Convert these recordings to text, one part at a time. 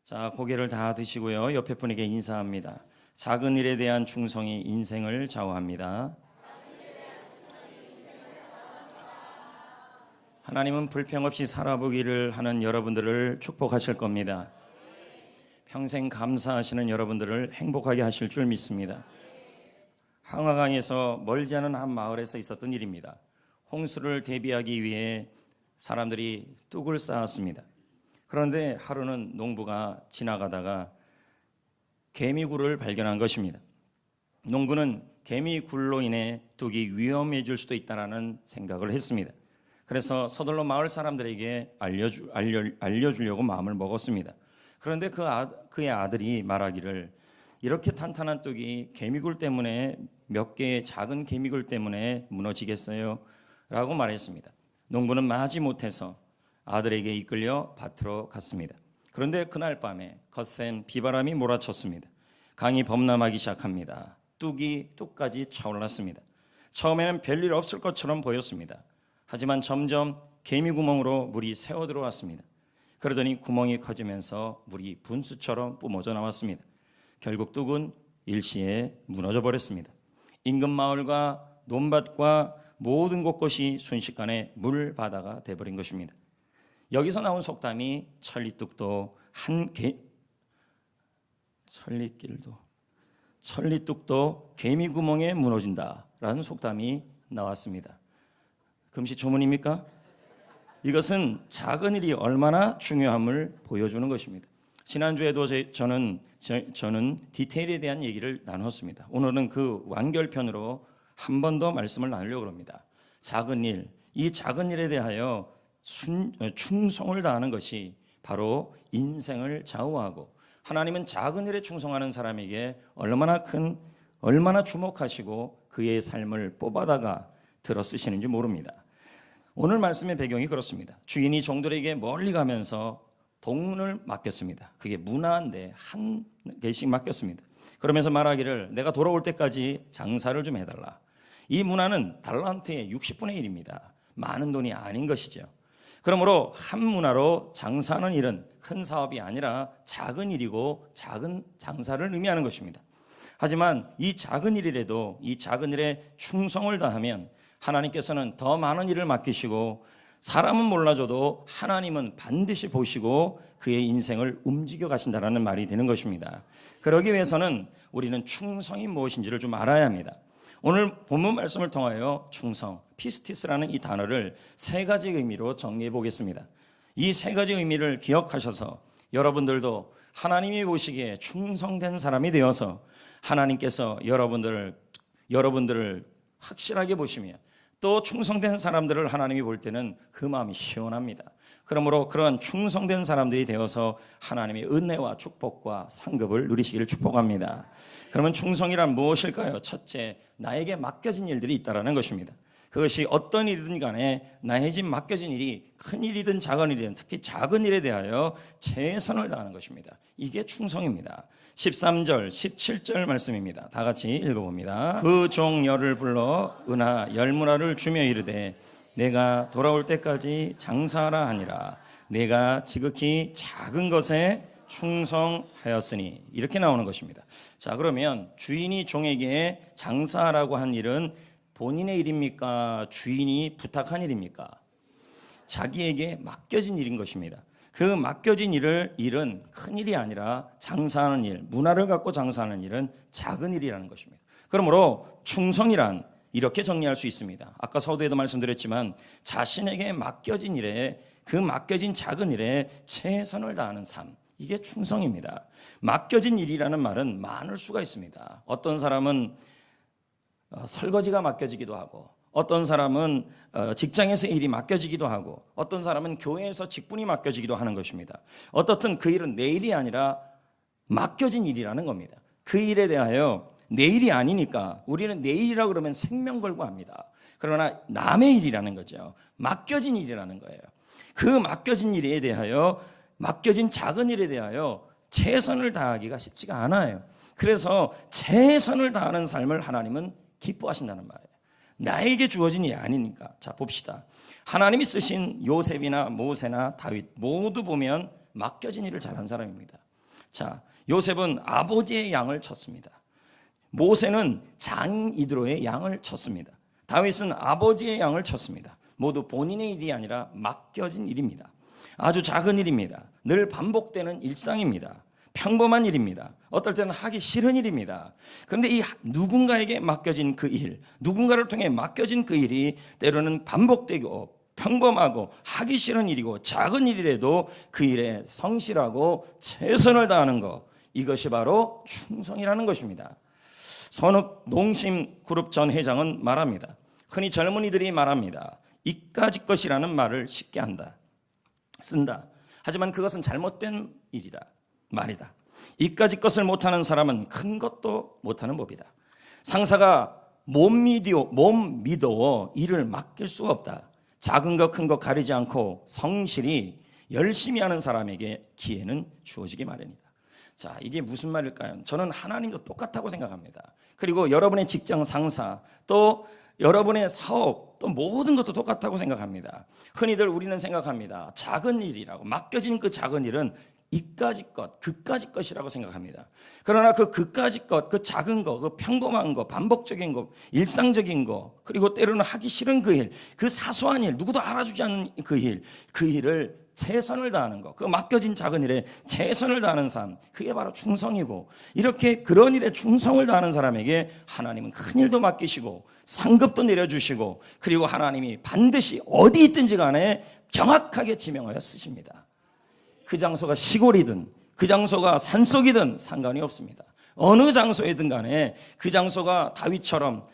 자, 고개를 다 드시고요. 옆에 분에게 인사합니다. 작은 일에 대한 충성이 인생을 좌우합니다. 하나님은 불평 없이 살아보기를 하는 여러분들을 축복하실 겁니다. 평생 감사하시는 여러분들을 행복하게 하실 줄 믿습니다. 항화강에서 멀지 않은 한 마을에서 있었던 일입니다. 홍수를 대비하기 위해 사람들이 뚝을 쌓았습니다. 그런데 하루는 농부가 지나가다가 개미굴을 발견한 것입니다. 농부는 개미굴로 인해 뚝이 위험해질 수도 있다는 생각을 했습니다. 그래서 서둘러 마을 사람들에게 알려주려고 마음을 먹었습니다. 그런데 그의 아들이 말하기를 이렇게 탄탄한 뚝이 개미굴 때문에 몇 개의 작은 개미굴 때문에 무너지겠어요? 라고 말했습니다. 농부는 마지 못해서 아들에게 이끌려 밭으로 갔습니다. 그런데 그날 밤에 거센 비바람이 몰아쳤습니다. 강이 범람하기 시작합니다. 뚝까지 차올랐습니다. 처음에는 별일 없을 것처럼 보였습니다. 하지만 점점 개미구멍으로 물이 새어 들어왔습니다. 그러더니 구멍이 커지면서 물이 분수처럼 뿜어져 나왔습니다. 결국 뚝은 일시에 무너져 버렸습니다. 인근 마을과 논밭과 모든 곳곳이 순식간에 물바다가 돼버린 것입니다. 여기서 나온 속담이 천리뚝도 개미구멍에 무너진다라는 속담이 나왔습니다. 금시초문입니까? 이것은 작은 일이 얼마나 중요함을 보여주는 것입니다. 지난주에도 저는 디테일에 대한 얘기를 나눴습니다. 오늘은 그 완결편으로 한 번 더 말씀을 나누려고 합니다. 작은 일, 이 작은 일에 대하여 충성을 다하는 것이 바로 인생을 좌우하고 하나님은 작은 일에 충성하는 사람에게 얼마나 주목하시고 그의 삶을 뽑아다가 들어 쓰시는지 모릅니다. 오늘 말씀의 배경이 그렇습니다. 주인이 종들에게 멀리 가면서 돈을 맡겼습니다. 그게 문화인데 한 개씩 맡겼습니다. 그러면서 말하기를 내가 돌아올 때까지 장사를 좀 해달라. 이 문화는 달란트의 60분의 1입니다. 많은 돈이 아닌 것이죠. 그러므로 한 문화로 장사하는 일은 큰 사업이 아니라 작은 일이고 작은 장사를 의미하는 것입니다. 하지만 이 작은 일이라도 이 작은 일에 충성을 다하면 하나님께서는 더 많은 일을 맡기시고 사람은 몰라줘도 하나님은 반드시 보시고 그의 인생을 움직여 가신다는 말이 되는 것입니다. 그러기 위해서는 우리는 충성이 무엇인지를 좀 알아야 합니다. 오늘 본문 말씀을 통하여 충성, 피스티스라는 이 단어를 세 가지 의미로 정리해 보겠습니다. 이 세 가지 의미를 기억하셔서 여러분들도 하나님이 보시기에 충성된 사람이 되어서 하나님께서 여러분들을 확실하게 보시며 또 충성된 사람들을 하나님이 볼 때는 그 마음이 시원합니다. 그러므로 그런 충성된 사람들이 되어서 하나님의 은혜와 축복과 상급을 누리시기를 축복합니다. 그러면 충성이란 무엇일까요? 첫째, 나에게 맡겨진 일들이 있다는 것입니다. 그것이 어떤 일이든 간에 나의 집 맡겨진 일이 큰 일이든 작은 일이든 특히 작은 일에 대하여 최선을 다하는 것입니다. 이게 충성입니다. 13절, 17절 말씀입니다. 다 같이 읽어봅니다. 그 종 열을 불러 은하 열문화를 주며 이르되 내가 돌아올 때까지 장사하라 하니라. 내가 지극히 작은 것에 충성하였으니 이렇게 나오는 것입니다. 자, 그러면 주인이 종에게 장사하라고 한 일은 본인의 일입니까? 주인이 부탁한 일입니까? 자기에게 맡겨진 일인 것입니다. 그 맡겨진 일은 큰 일이 아니라 장사하는 일, 문화를 갖고 장사하는 일은 작은 일이라는 것입니다. 그러므로 충성이란 이렇게 정리할 수 있습니다. 아까 서두에도 말씀드렸지만 자신에게 맡겨진 일에 그 맡겨진 작은 일에 최선을 다하는 삶, 이게 충성입니다. 맡겨진 일이라는 말은 많을 수가 있습니다. 어떤 사람은 설거지가 맡겨지기도 하고 어떤 사람은 직장에서 일이 맡겨지기도 하고 어떤 사람은 교회에서 직분이 맡겨지기도 하는 것입니다. 어떻든 그 일은 내 일이 아니라 맡겨진 일이라는 겁니다. 그 일에 대하여 내 일이 아니니까 우리는 내 일이라고 그러면 생명 걸고 합니다. 그러나 남의 일이라는 거죠. 맡겨진 일이라는 거예요. 그 맡겨진 일에 대하여 맡겨진 작은 일에 대하여 최선을 다하기가 쉽지가 않아요. 그래서 최선을 다하는 삶을 하나님은 기뻐하신다는 말이에요. 나에게 주어진 일이 아니니까. 자, 봅시다. 하나님이 쓰신 요셉이나 모세나 다윗 모두 보면 맡겨진 일을 잘한 사람입니다. 자, 요셉은 아버지의 양을 쳤습니다. 모세는 장이드로의 양을 쳤습니다. 다윗은 아버지의 양을 쳤습니다. 모두 본인의 일이 아니라 맡겨진 일입니다. 아주 작은 일입니다. 늘 반복되는 일상입니다. 평범한 일입니다. 어떨 때는 하기 싫은 일입니다. 그런데 이 누군가에게 맡겨진 그 일, 누군가를 통해 맡겨진 그 일이 때로는 반복되고 평범하고 하기 싫은 일이고 작은 일이라도 그 일에 성실하고 최선을 다하는 것, 이것이 바로 충성이라는 것입니다. 선욱 농심그룹 전 회장은 말합니다. 흔히 젊은이들이 말합니다. 이까짓 것이라는 말을 쉽게 쓴다. 하지만 그것은 잘못된 말이다. 이까짓 것을 못하는 사람은 큰 것도 못하는 법이다. 상사가 못 믿어 일을 맡길 수가 없다. 작은 것 큰 것 가리지 않고 성실히 열심히 하는 사람에게 기회는 주어지기 마련이다. 자, 이게 무슨 말일까요? 저는 하나님도 똑같다고 생각합니다. 그리고 여러분의 직장 상사, 또 여러분의 사업, 또 모든 것도 똑같다고 생각합니다. 흔히들 우리는 생각합니다. 작은 일이라고, 맡겨진 그 작은 일은 이까짓 것, 그까짓 것이라고 생각합니다. 그러나 그 그까짓 것, 그 작은 것, 그 평범한 것, 반복적인 것, 일상적인 것, 그리고 때로는 하기 싫은 그 일, 그 사소한 일, 누구도 알아주지 않는 그 일을 최선을 다하는 것, 그 맡겨진 작은 일에 최선을 다하는 삶, 그게 바로 충성이고, 이렇게 그런 일에 충성을 다하는 사람에게 하나님은 큰 일도 맡기시고 상급도 내려주시고, 그리고 하나님이 반드시 어디 있든지 간에 정확하게 지명하여 쓰십니다. 그 장소가 시골이든 그 장소가 산속이든 상관이 없습니다. 어느 장소이든 간에 그 장소가 다윗처럼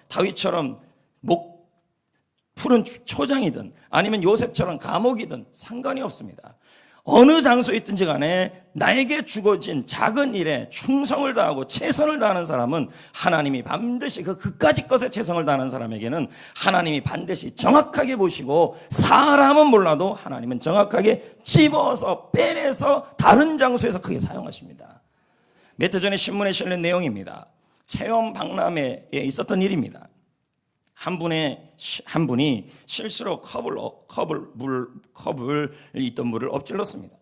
푸른 초장이든 아니면 요셉처럼 감옥이든 상관이 없습니다. 어느 장소에 있든지 간에 나에게 주어진 작은 일에 충성을 다하고 최선을 다하는 사람은 하나님이 반드시 그까짓 것에 최선을 다하는 사람에게는 하나님이 반드시 정확하게 보시고, 사람은 몰라도 하나님은 정확하게 집어서 빼내서 다른 장소에서 크게 사용하십니다. 몇 해 전에 신문에 실린 내용입니다. 체험 박람회에 있었던 일입니다. 한 분이 실수로 컵을 있던 물을 엎질렀습니다.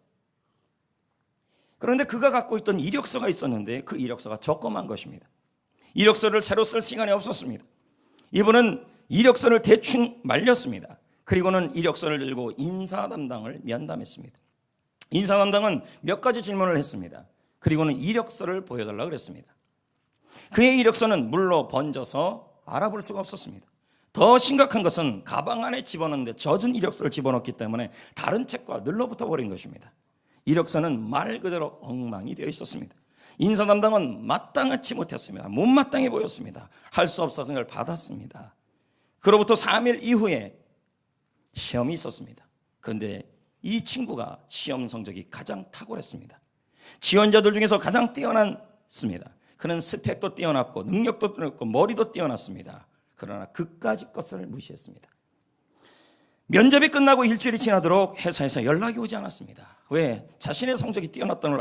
그런데 그가 갖고 있던 이력서가 있었는데 그 이력서가 적금한 것입니다. 이력서를 새로 쓸 시간이 없었습니다. 이분은 이력서를 대충 말렸습니다. 그리고는 이력서를 들고 인사 담당을 면담했습니다. 인사 담당은 몇 가지 질문을 했습니다. 그리고는 이력서를 보여달라고 그랬습니다. 그의 이력서는 물로 번져서 알아볼 수가 없었습니다. 더 심각한 것은 가방 안에 집어넣는데 젖은 이력서를 집어넣기 때문에 다른 책과 늘러붙어 버린 것입니다. 이력서는 말 그대로 엉망이 되어 있었습니다. 인사 담당은 마땅하지 못했습니다. 못마땅해 보였습니다. 할 수 없어 그걸 받았습니다. 그로부터 3일 이후에 시험이 있었습니다. 그런데 이 친구가 시험 성적이 가장 탁월했습니다. 지원자들 중에서 가장 뛰어났습니다. 그는 스펙도 뛰어났고 능력도 뛰어났고 머리도 뛰어났습니다. 그러나 그까짓 것을 무시했습니다. 면접이 끝나고 일주일이 지나도록 회사에서 연락이 오지 않았습니다. 왜? 자신의 성적이 뛰어났던 걸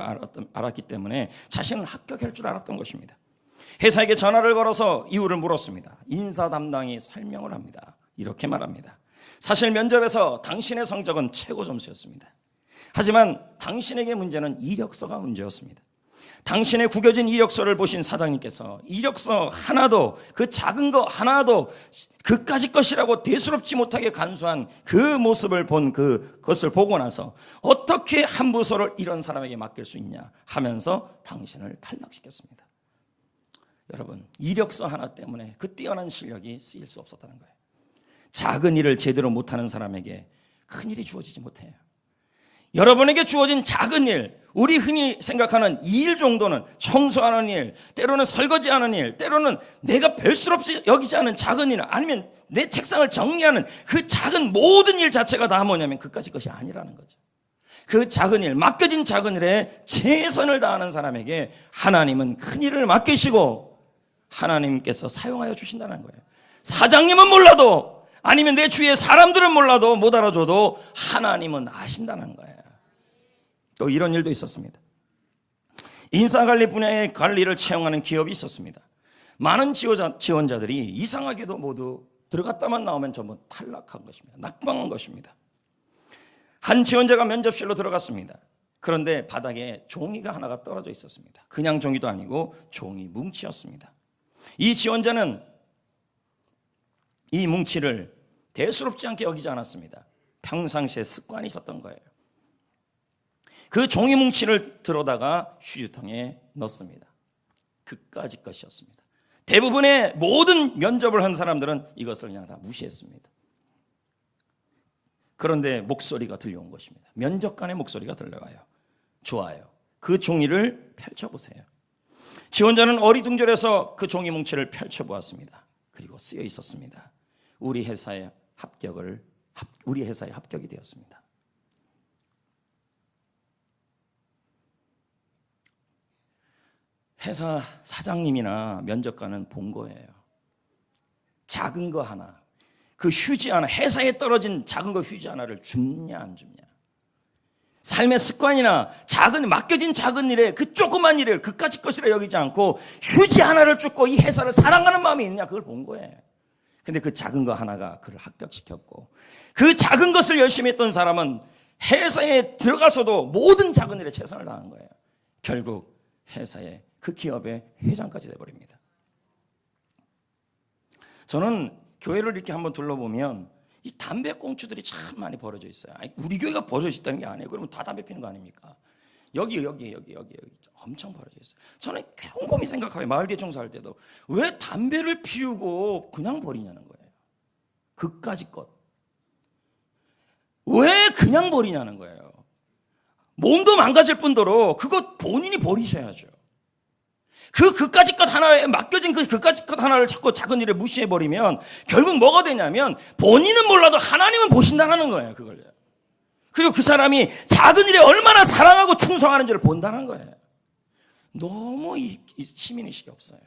알았기 때문에 자신은 합격할 줄 알았던 것입니다. 회사에게 전화를 걸어서 이유를 물었습니다. 인사 담당이 설명을 합니다. 이렇게 말합니다. 사실 면접에서 당신의 성적은 최고 점수였습니다. 하지만 당신에게 문제는 이력서가 문제였습니다. 당신의 구겨진 이력서를 보신 사장님께서 이력서 하나도, 그 작은 거 하나도 그까짓 것이라고 대수롭지 못하게 간수한 그 모습을 본 그것을 보고 나서 어떻게 한 부서를 이런 사람에게 맡길 수 있냐 하면서 당신을 탈락시켰습니다. 여러분, 이력서 하나 때문에 그 뛰어난 실력이 쓰일 수 없었다는 거예요. 작은 일을 제대로 못하는 사람에게 큰 일이 주어지지 못해요. 여러분에게 주어진 작은 일, 우리 흔히 생각하는 이 일 정도는, 청소하는 일, 때로는 설거지하는 일, 때로는 내가 별수롭지 여기지 않은 작은 일, 아니면 내 책상을 정리하는 그 작은 모든 일 자체가 다 뭐냐면 그까짓 것이 아니라는 거죠. 그 작은 일, 맡겨진 작은 일에 최선을 다하는 사람에게 하나님은 큰 일을 맡기시고 하나님께서 사용하여 주신다는 거예요. 사장님은 몰라도, 아니면 내 주위의 사람들은 몰라도, 못 알아줘도 하나님은 아신다는 거예요. 또 이런 일도 있었습니다. 인사관리 분야의 관리를 채용하는 기업이 있었습니다. 많은 지원자들이 이상하게도 모두 들어갔다만 나오면 전부 탈락한 것입니다. 낙방한 것입니다. 한 지원자가 면접실로 들어갔습니다. 그런데 바닥에 종이가 하나가 떨어져 있었습니다. 그냥 종이도 아니고 종이 뭉치였습니다. 이 지원자는 이 뭉치를 대수롭지 않게 여기지 않았습니다. 평상시에 습관이 있었던 거예요. 그 종이 뭉치를 들어다가 휴지통에 넣습니다. 그까짓 것이었습니다. 대부분의 모든 면접을 한 사람들은 이것을 그냥 다 무시했습니다. 그런데 목소리가 들려온 것입니다. 면접관의 목소리가 들려와요. 좋아요. 그 종이를 펼쳐보세요. 지원자는 어리둥절해서 그 종이 뭉치를 펼쳐보았습니다. 그리고 쓰여 있었습니다. 우리 회사에 합격이 되었습니다. 회사 사장님이나 면접관은 본 거예요. 작은 거 하나, 그 휴지 하나, 회사에 떨어진 작은 거 휴지 하나를 줍냐 안 줍냐. 삶의 습관이나 맡겨진 작은 일에, 그 조그만 일을 그까짓 것이라 여기지 않고 휴지 하나를 줍고 이 회사를 사랑하는 마음이 있느냐, 그걸 본 거예요. 근데 그 작은 거 하나가 그를 합격시켰고, 그 작은 것을 열심히 했던 사람은 회사에 들어가서도 모든 작은 일에 최선을 다한 거예요. 결국 회사에, 그 기업의 회장까지 돼버립니다. 저는 교회를 이렇게 한번 둘러보면 이 담배 꽁초들이 참 많이 벌어져 있어요. 아니, 우리 교회가 벌어져 있다는 게 아니에요. 그러면 다 담배 피는 거 아닙니까? 여기 엄청 벌어져 있어요. 저는 곰곰이 생각해요. 마을대 청소할 때도 왜 담배를 피우고 그냥 버리냐는 거예요. 그까짓 것. 왜 그냥 버리냐는 거예요. 몸도 망가질 뿐더러 그것 본인이 버리셔야죠. 그까짓 것 하나에 맡겨진 그까짓 것 하나를 자꾸 작은 일에 무시해버리면 결국 뭐가 되냐면 본인은 몰라도 하나님은 보신다는 거예요. 그걸요. 그리고 그 사람이 작은 일에 얼마나 사랑하고 충성하는지를 본다는 거예요. 너무 이 시민의식이 없어요.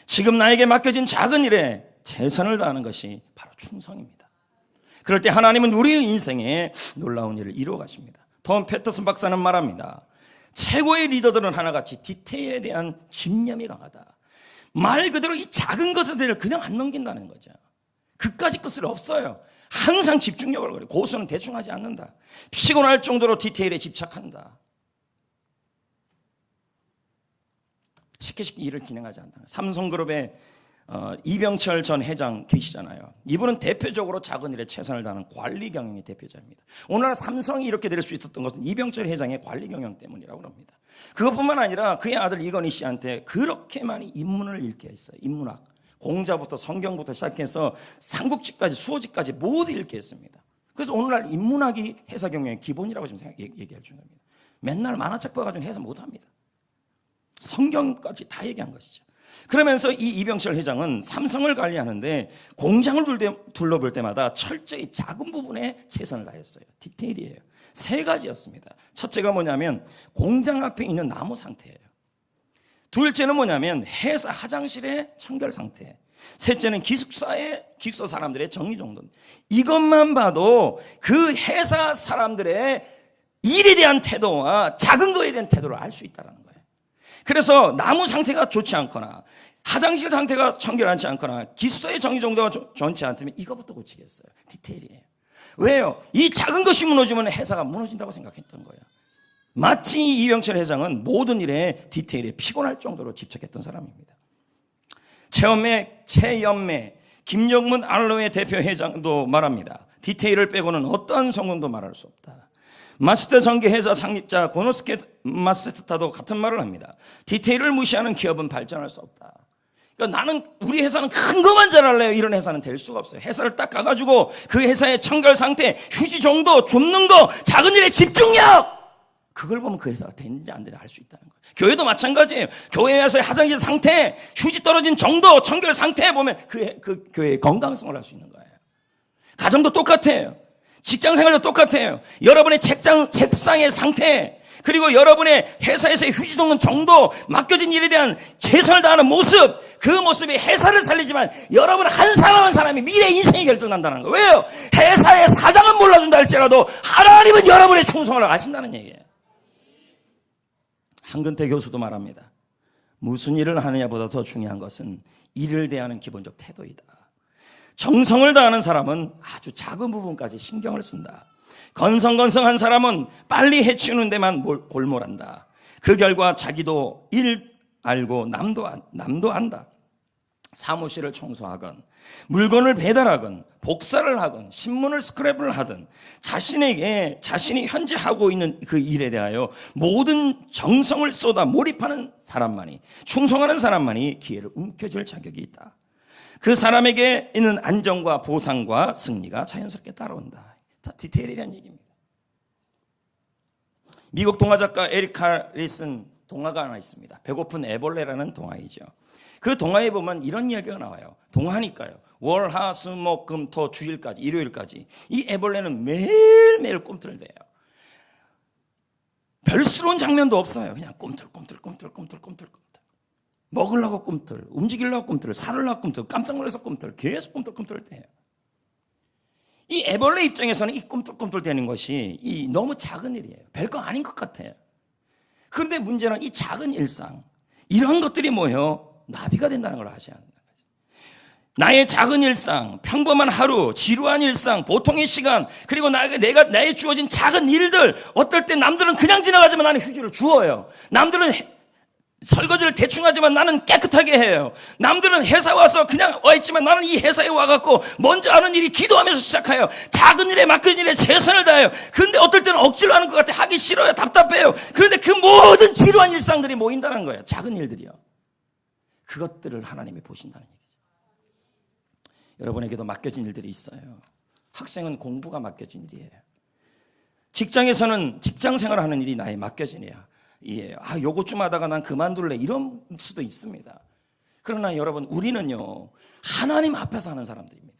지금 나에게 맡겨진 작은 일에 최선을 다하는 것이 바로 충성입니다. 그럴 때 하나님은 우리 인생에 놀라운 일을 이루어 가십니다. 톰 패터슨 박사는 말합니다. 최고의 리더들은 하나같이 디테일에 대한 집념이 강하다. 말 그대로 이 작은 것을 그냥 안 넘긴다는 거죠. 그까짓 것을 없어요. 항상 집중력을 걸어요. 고수는 대충 하지 않는다. 피곤할 정도로 디테일에 집착한다. 쉽게 일을 진행하지 않는다. 삼성그룹의 이병철 전 회장 계시잖아요. 이분은 대표적으로 작은 일에 최선을 다하는 관리 경영의 대표자입니다. 오늘날 삼성이 이렇게 될 수 있었던 것은 이병철 회장의 관리 경영 때문이라고 합니다. 그것뿐만 아니라 그의 아들 이건희 씨한테 그렇게 많이 인문을 읽게 했어요. 인문학. 공자부터 성경부터 시작해서 삼국지까지 수호지까지 모두 읽게 했습니다. 그래서 오늘날 인문학이 회사 경영의 기본이라고 지금 얘기할 중입니다. 맨날 만화책 봐가지고 회사 못합니다. 성경까지 다 얘기한 것이죠. 그러면서 이 이병철 회장은 삼성을 관리하는데 공장을 둘러볼 때마다 철저히 작은 부분에 최선을 다했어요. 디테일이에요. 3가지였습니다. 첫째가 뭐냐면 공장 앞에 있는 나무 상태예요. 둘째는 뭐냐면 회사 화장실의 청결 상태. 셋째는 기숙사 사람들의 정리 정돈. 이것만 봐도 그 회사 사람들의 일에 대한 태도와 작은 거에 대한 태도를 알 수 있다는 거예요. 그래서 나무 상태가 좋지 않거나 화장실 상태가 청결하지 않거나 기숙사의 정리 정도가 좋지 않다면 이거부터 고치겠어요. 디테일이에요. 왜요? 이 작은 것이 무너지면 회사가 무너진다고 생각했던 거예요. 마치 이병철 회장은 모든 일에 디테일에 피곤할 정도로 집착했던 사람입니다. 최연매, 김영문 알로에 대표 회장도 말합니다. 디테일을 빼고는 어떠한 성공도 말할 수 없다. 마스터 전기 회사 창립자 고노스케 마스타도 같은 말을 합니다. 디테일을 무시하는 기업은 발전할 수 없다. 그러니까 나는 우리 회사는 큰 것만 잘할래요. 이런 회사는 될 수가 없어요. 회사를 딱 가가지고 그 회사의 청결 상태, 휴지 정도, 줍는 거, 작은 일에 집중력! 그걸 보면 그 회사가 되는지 안 되는지 알 수 있다는 거예요. 교회도 마찬가지예요. 교회에서의 화장실 상태, 휴지 떨어진 정도, 청결 상태 보면 그 교회의 건강성을 알 수 있는 거예요. 가정도 똑같아요. 직장 생활도 똑같아요. 여러분의 책상의 상태, 그리고 여러분의 회사에서의 휴지 줍는 정도, 맡겨진 일에 대한 최선을 다하는 모습, 그 모습이 회사를 살리지만 여러분 한 사람 한 사람이 미래 인생이 결정난다는 거예요. 왜요? 회사의 사장은 몰라준다 할지라도 하나님은 여러분의 충성을 아신다는 얘기예요. 한근태 교수도 말합니다. 무슨 일을 하느냐보다 더 중요한 것은 일을 대하는 기본적 태도이다. 정성을 다하는 사람은 아주 작은 부분까지 신경을 쓴다. 건성건성한 사람은 빨리 해치우는 데만 골몰한다. 그 결과 자기도 일 알고 남도 안다. 사무실을 청소하건 물건을 배달하건 복사를 하건 신문을 스크랩을 하든 자신이 현재 하고 있는 그 일에 대하여 모든 정성을 쏟아 몰입하는 사람만이, 충성하는 사람만이 기회를 움켜쥘 자격이 있다. 그 사람에게 있는 안정과 보상과 승리가 자연스럽게 따라온다. 다 디테일에 대한 얘기입니다. 미국 동화작가 에릭 칼이 쓴 동화가 하나 있습니다. 배고픈 애벌레라는 동화이죠. 그 동화에 보면 이런 이야기가 나와요. 동화니까요. 월, 화, 수, 목, 금, 토, 주일까지, 일요일까지 이 애벌레는 매일매일 꿈틀대요. 별스러운 장면도 없어요. 그냥 꿈틀. 먹으려고 꿈틀, 움직이려고 꿈틀, 살으려고 꿈틀, 깜짝 놀라서 꿈틀, 계속 꿈틀대요. 이 애벌레 입장에서는 이 꿈틀 대는 것이 너무 작은 일이에요. 별거 아닌 것 같아요. 그런데 문제는 이 작은 일상, 이런 것들이 뭐예요? 나비가 된다는 걸 아셔야 한다. 나의 작은 일상, 평범한 하루, 지루한 일상, 보통의 시간, 그리고 나의 주어진 작은 일들, 어떨 때 남들은 그냥 지나가지만 나는 휴지를 주워요. 남들은 설거지를 대충 하지만 나는 깨끗하게 해요. 남들은 회사 와서 그냥 와있지만 나는 이 회사에 와갖고 먼저 하는 일이 기도하면서 시작해요. 작은 일에 맡긴 일에 최선을 다해요. 그런데 어떨 때는 억지로 하는 것 같아. 하기 싫어요. 답답해요. 그런데 그 모든 지루한 일상들이 모인다는 거예요. 작은 일들이요. 그것들을 하나님이 보신다는 얘기죠. 여러분에게도 맡겨진 일들이 있어요. 학생은 공부가 맡겨진 일이에요. 직장에서는 직장 생활하는 일이 나의 맡겨진 일이야. 요것 좀 하다가 난 그만둘래. 이런 수도 있습니다. 그러나 여러분, 우리는요, 하나님 앞에서 하는 사람들입니다.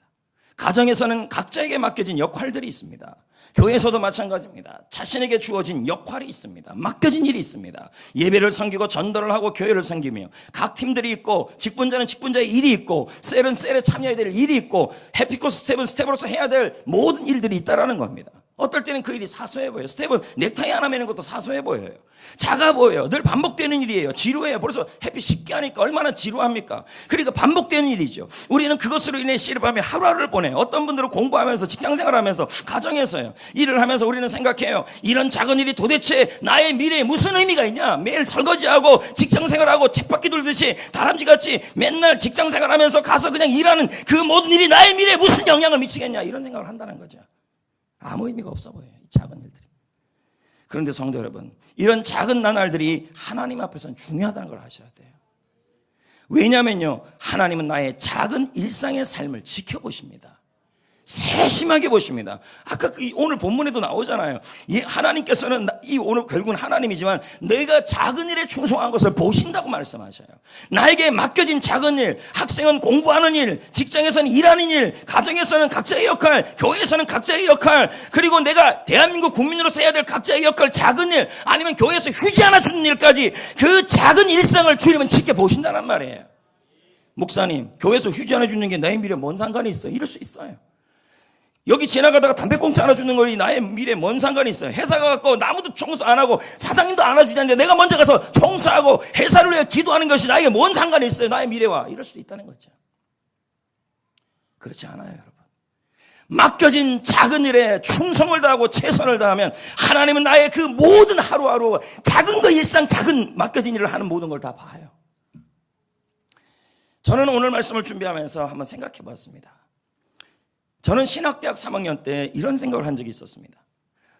가정에서는 각자에게 맡겨진 역할들이 있습니다. 교회에서도 마찬가지입니다. 자신에게 주어진 역할이 있습니다. 맡겨진 일이 있습니다. 예배를 섬기고 전도를 하고 교회를 섬기며 각 팀들이 있고, 직분자는 직분자의 일이 있고, 셀은 셀에 참여해야 될 일이 있고, 해피코 스텝은 스텝으로서 해야 될 모든 일들이 있다라는 겁니다. 어떨 때는 그 일이 사소해 보여요. 스텝은 넥타이 하나 매는 것도 사소해 보여요. 작아 보여요. 늘 반복되는 일이에요. 지루해요. 벌써 해피 쉽게 하니까 얼마나 지루합니까? 그러니까 반복되는 일이죠. 우리는 그것으로 인해 씨름하며 하루하루를 보내요. 어떤 분들은 공부하면서, 직장생활하면서, 가정에서요, 일을 하면서 우리는 생각해요. 이런 작은 일이 도대체 나의 미래에 무슨 의미가 있냐? 매일 설거지하고 직장생활하고 쳇바퀴 돌듯이 다람쥐같이 맨날 직장생활하면서 가서 그냥 일하는 그 모든 일이 나의 미래에 무슨 영향을 미치겠냐? 이런 생각을 한다는 거죠. 아무 의미가 없어 보여요. 이 작은 일들이. 그런데 성도 여러분, 이런 작은 나날들이 하나님 앞에서는 중요하다는 걸 아셔야 돼요. 왜냐면요, 하나님은 나의 작은 일상의 삶을 지켜보십니다. 세심하게 보십니다. 아까 오늘 본문에도 나오잖아요. 하나님께서는 오늘 결국은 하나님이지만 내가 작은 일에 충성한 것을 보신다고 말씀하셔요. 나에게 맡겨진 작은 일, 학생은 공부하는 일, 직장에서는 일하는 일, 가정에서는 각자의 역할, 교회에서는 각자의 역할, 그리고 내가 대한민국 국민으로서 해야 될 각자의 역할, 작은 일, 아니면 교회에서 휴지 하나 주는 일까지 그 작은 일상을 주님은 지켜보신다는 말이에요. 목사님, 교회에서 휴지 하나 주는 게 나의 미래에 뭔 상관이 있어요? 이럴 수 있어요. 여기 지나가다가 담배꽁초 하나 주는 거니 나의 미래에 뭔 상관이 있어요? 회사 가서 아무도 청소 안 하고 사장님도 안아주는데 내가 먼저 가서 청소하고 회사를 위해 기도하는 것이 나에게 뭔 상관이 있어요? 나의 미래와. 이럴 수도 있다는 거죠. 그렇지 않아요, 여러분. 맡겨진 작은 일에 충성을 다하고 최선을 다하면 하나님은 나의 그 모든 하루하루 작은 거 일상 작은 맡겨진 일을 하는 모든 걸 다 봐요. 저는 오늘 말씀을 준비하면서 한번 생각해 봤습니다. 저는 신학대학 3학년 때 이런 생각을 한 적이 있었습니다.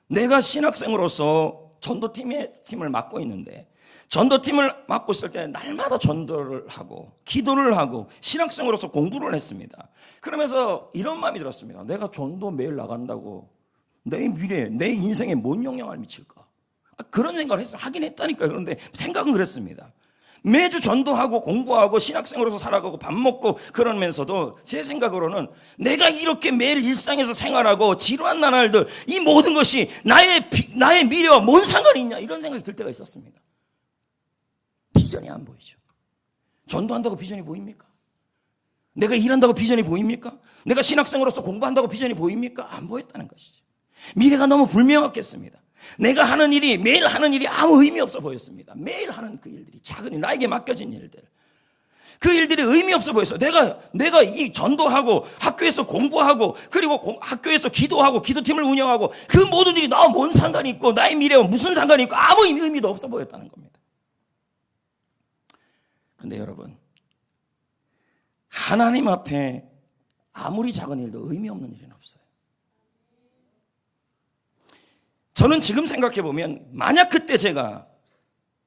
내가 신학생으로서 전도팀을 맡고 있는데 전도팀을 맡고 있을 때 날마다 전도를 하고 기도를 하고 신학생으로서 공부를 했습니다. 그러면서 이런 마음이 들었습니다. 내가 전도 매일 나간다고 내 미래에, 내 인생에 뭔 영향을 미칠까? 그런 생각을 하긴 했다니까요. 그런데 생각은 그랬습니다. 매주 전도하고 공부하고 신학생으로서 살아가고 밥 먹고 그러면서도 제 생각으로는 내가 이렇게 매일 일상에서 생활하고 지루한 나날들 이 모든 것이 나의 미래와 뭔 상관이 있냐 이런 생각이 들 때가 있었습니다. 비전이 안 보이죠. 전도한다고 비전이 보입니까? 내가 일한다고 비전이 보입니까? 내가 신학생으로서 공부한다고 비전이 보입니까? 안 보였다는 것이죠. 미래가 너무 불명확했습니다. 내가 하는 일이, 매일 하는 일이 아무 의미 없어 보였습니다. 매일 하는 그 일들이 작은 일, 나에게 맡겨진 일들. 그 일들이 의미 없어 보였어요. 내가 이 전도하고 학교에서 공부하고 그리고 학교에서 기도하고 기도팀을 운영하고 그 모든 일이 나와 뭔 상관이 있고 나의 미래와 무슨 상관이 있고 아무 의미도 없어 보였다는 겁니다. 근데 여러분, 하나님 앞에 아무리 작은 일도 의미 없는 일은 없어요. 저는 지금 생각해 보면 만약 그때 제가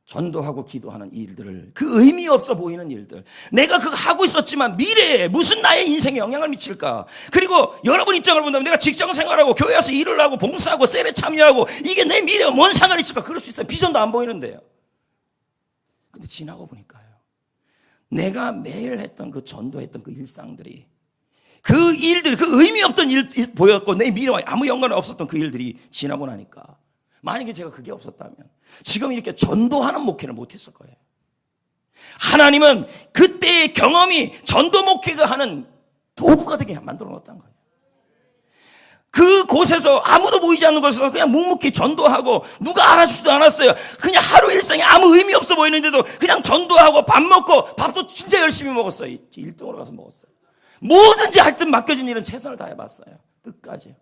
전도하고 기도하는 일들을, 그 의미 없어 보이는 일들, 내가 그거 하고 있었지만 미래에 무슨 나의 인생에 영향을 미칠까? 그리고 여러분 입장을 본다면 내가 직장 생활하고 교회 와서 일을 하고 봉사하고 셀에 참여하고 이게 내 미래와 뭔 상관이 있을까? 그럴 수 있어요. 비전도 안 보이는데요. 근데 지나고 보니까요, 내가 매일 했던 그 전도했던 그 일상들이, 그 일들이, 그 의미 없던 일 보였고 내 미래와 아무 연관이 없었던 그 일들이 지나고 나니까, 만약에 제가 그게 없었다면 지금 이렇게 전도하는 목회를 못했을 거예요. 하나님은 그때의 경험이 전도 목회가 하는 도구가 되게 만들어 놓았다는 거예요. 그곳에서 아무도 보이지 않는 곳에서 그냥 묵묵히 전도하고 누가 알아주지도 않았어요. 그냥 하루 일상에 아무 의미 없어 보이는데도 그냥 전도하고 밥 먹고, 밥도 진짜 열심히 먹었어요. 1등으로 가서 먹었어요. 뭐든지 하여튼 맡겨진 일은 최선을 다해봤어요. 끝까지.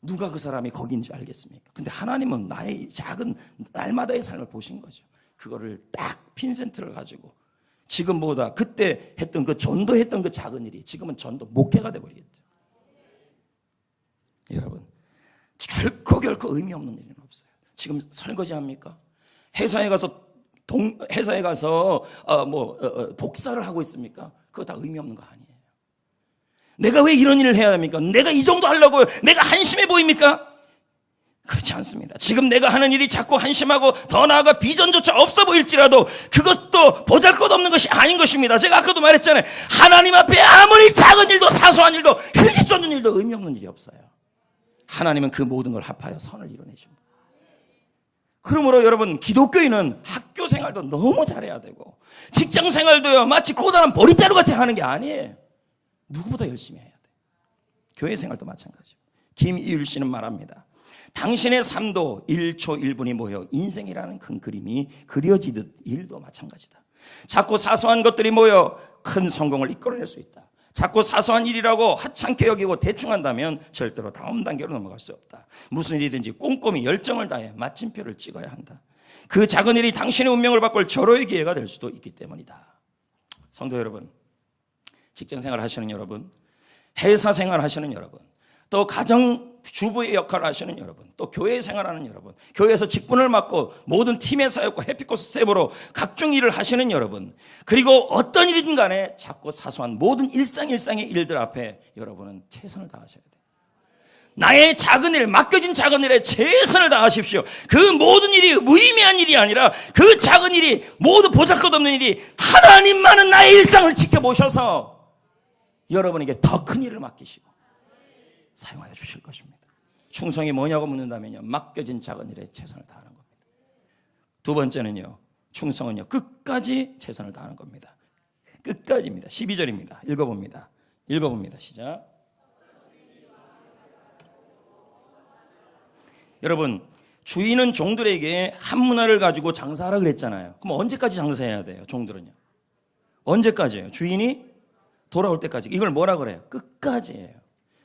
누가 그 사람이 거기인지 알겠습니까? 근데 하나님은 나의 작은 날마다의 삶을 보신 거죠. 그거를 딱 핀센트를 가지고 지금보다 그때 했던 그 전도했던 그 작은 일이 지금은 전도 목회가 돼버리겠죠. 여러분, 결코 의미 없는 일은 없어요. 지금 설거지 합니까? 회사에 가서 복사를 하고 있습니까? 그거 다 의미 없는 거 아니에요. 내가 왜 이런 일을 해야 합니까? 내가 이 정도 하려고요? 내가 한심해 보입니까? 그렇지 않습니다. 지금 내가 하는 일이 자꾸 한심하고 더 나아가 비전조차 없어 보일지라도 그것도 보잘것없는 것이 아닌 것입니다. 제가 아까도 말했잖아요. 하나님 앞에 아무리 작은 일도 사소한 일도 휴지 쫓는 일도 의미 없는 일이 없어요. 하나님은 그 모든 걸 합하여 선을 이루내십니다. 그러므로 여러분, 기독교인은 학교 생활도 너무 잘해야 되고 직장 생활도요 마치 고단한 보리자루같이 하는 게 아니에요. 누구보다 열심히 해야 돼요. 교회 생활도 마찬가지고. 김이율 씨는 말합니다. 당신의 삶도 1초 1분이 모여 인생이라는 큰 그림이 그려지듯 일도 마찬가지다. 자꾸 사소한 것들이 모여 큰 성공을 이끌어낼 수 있다. 자꾸 사소한 일이라고 하찮게 여기고 대충 한다면 절대로 다음 단계로 넘어갈 수 없다. 무슨 일이든지 꼼꼼히 열정을 다해 마침표를 찍어야 한다. 그 작은 일이 당신의 운명을 바꿀 절호의 기회가 될 수도 있기 때문이다. 성도 여러분, 직장생활 하시는 여러분, 회사 생활 하시는 여러분, 또 가정 주부의 역할을 하시는 여러분, 또 교회 생활하는 여러분, 교회에서 직분을 맡고 모든 팀에 사역과 해피코스 스텝으로 각종 일을 하시는 여러분, 그리고 어떤 일이든 간에 자꾸 사소한 모든 일상의 일들 앞에 여러분은 최선을 다하셔야 돼요. 나의 작은 일, 맡겨진 작은 일에 최선을 다하십시오. 그 모든 일이 무의미한 일이 아니라 그 작은 일이 모두 보잘것없는 일이 하나님만은 나의 일상을 지켜보셔서 여러분에게 더 큰 일을 맡기시고 사용하여 주실 것입니다. 충성이 뭐냐고 묻는다면요, 맡겨진 작은 일에 최선을 다하는 겁니다. 두 번째는요, 충성은요 끝까지 최선을 다하는 겁니다. 끝까지입니다. 12절입니다. 읽어봅니다. 시작. 여러분, 주인은 종들에게 한 문화를 가지고 장사하라 그랬잖아요. 그럼 언제까지 장사해야 돼요? 종들은요 언제까지예요? 주인이 돌아올 때까지. 이걸 뭐라 그래요? 끝까지예요.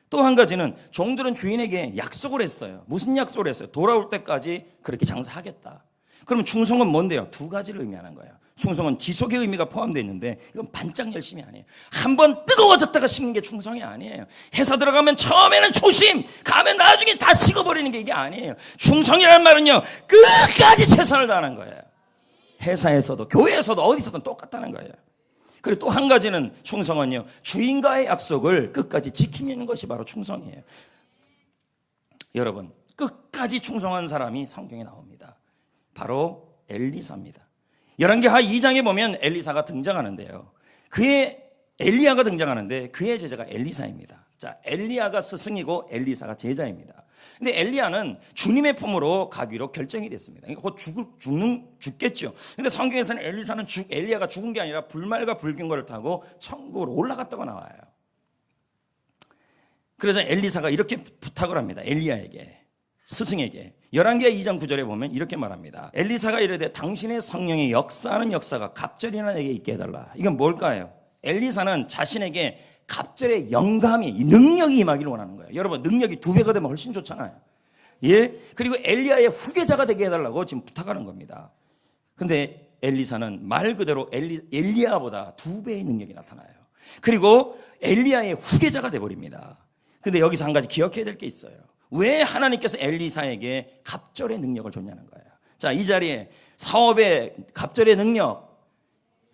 또 한 가지는 종들은 주인에게 약속을 했어요. 무슨 약속을 했어요? 돌아올 때까지 그렇게 장사하겠다. 그럼 충성은 뭔데요? 두 가지를 의미하는 거예요. 충성은 지속의 의미가 포함되어 있는데 이건 반짝 열심이 아니에요. 한번 뜨거워졌다가 식는 게 충성이 아니에요. 회사 들어가면 처음에는 초심, 가면 나중에 다 식어버리는 게 이게 아니에요. 충성이라는 말은요 끝까지 최선을 다하는 거예요. 회사에서도 교회에서도 어디서든 똑같다는 거예요. 그리고 또 한 가지는 충성은요 주인과의 약속을 끝까지 지키는 것이 바로 충성이에요. 여러분, 끝까지 충성한 사람이 성경에 나옵니다. 바로 엘리사입니다. 열왕기하 2장에 보면 엘리사가 등장하는데요, 엘리야가 등장하는데 그의 제자가 엘리사입니다. 자, 엘리야가 스승이고 엘리사가 제자입니다. 근데 엘리야는 주님의 품으로 가기로 결정이 됐습니다. 그러니까 곧 죽겠죠. 근데 성경에서는 엘리야가 죽은 게 아니라 불말과 불균거를 타고 천국으로 올라갔다고 나와요. 그래서 엘리사가 이렇게 부탁을 합니다. 엘리야에게 스승에게 열왕기하 2장 9절에 보면 이렇게 말합니다. 엘리사가 이르되 당신의 성령의 역사하는 역사가 갑절이나 내게 있게 해달라. 이건 뭘까요? 엘리사는 자신에게 갑절의 영감이 능력이 임하기를 원하는 거예요. 여러분 능력이 2배가 되면 훨씬 좋잖아요. 예? 그리고 엘리야의 후계자가 되게 해달라고 지금 부탁하는 겁니다. 근데 엘리사는 말 그대로 엘리야보다 2배의 능력이 나타나요. 그리고 엘리야의 후계자가 돼버립니다. 근데 여기서 한 가지 기억해야 될 게 있어요. 왜 하나님께서 엘리사에게 갑절의 능력을 줬냐는 거예요. 자, 이 자리에 사업의 갑절의 능력,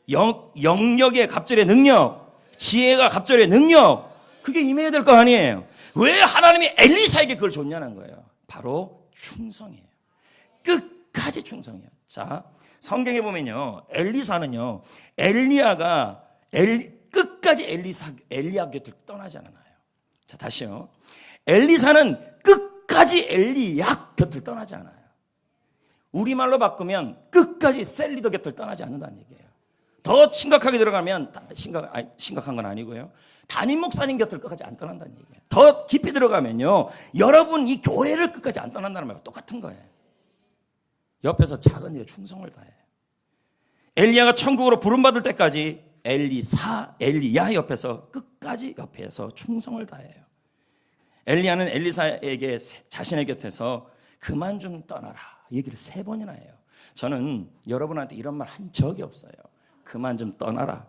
영역의 갑절의 능력, 지혜가 갑절의 능력, 그게 임해야 될 거 아니에요. 왜 하나님이 엘리사에게 그걸 줬냐는 거예요. 바로 충성이에요. 끝까지 충성이에요. 자, 성경에 보면요, 엘리사는요, 엘리야가 끝까지 엘리야 곁을 떠나지 않아요. 자, 다시요. 엘리사는 끝까지 엘리야 곁을 떠나지 않아요. 우리말로 바꾸면 끝까지 셀리더 곁을 떠나지 않는다는 얘기예요. 더 심각하게 들어가면 심각한 건 아니고요. 담임 목사님 곁을 끝까지 안 떠난다는 얘기예요. 더 깊이 들어가면요, 여러분 이 교회를 끝까지 안 떠난다는 말과 똑같은 거예요. 옆에서 작은 일에 충성을 다해요. 엘리야가 천국으로 부름받을 때까지 엘리야 옆에서 끝까지 옆에서 충성을 다해요. 엘리야는 엘리사에게 자신의 곁에서 그만 좀 떠나라 얘기를 3번이나 해요. 저는 여러분한테 이런 말 한 적이 없어요. 그만 좀 떠나라.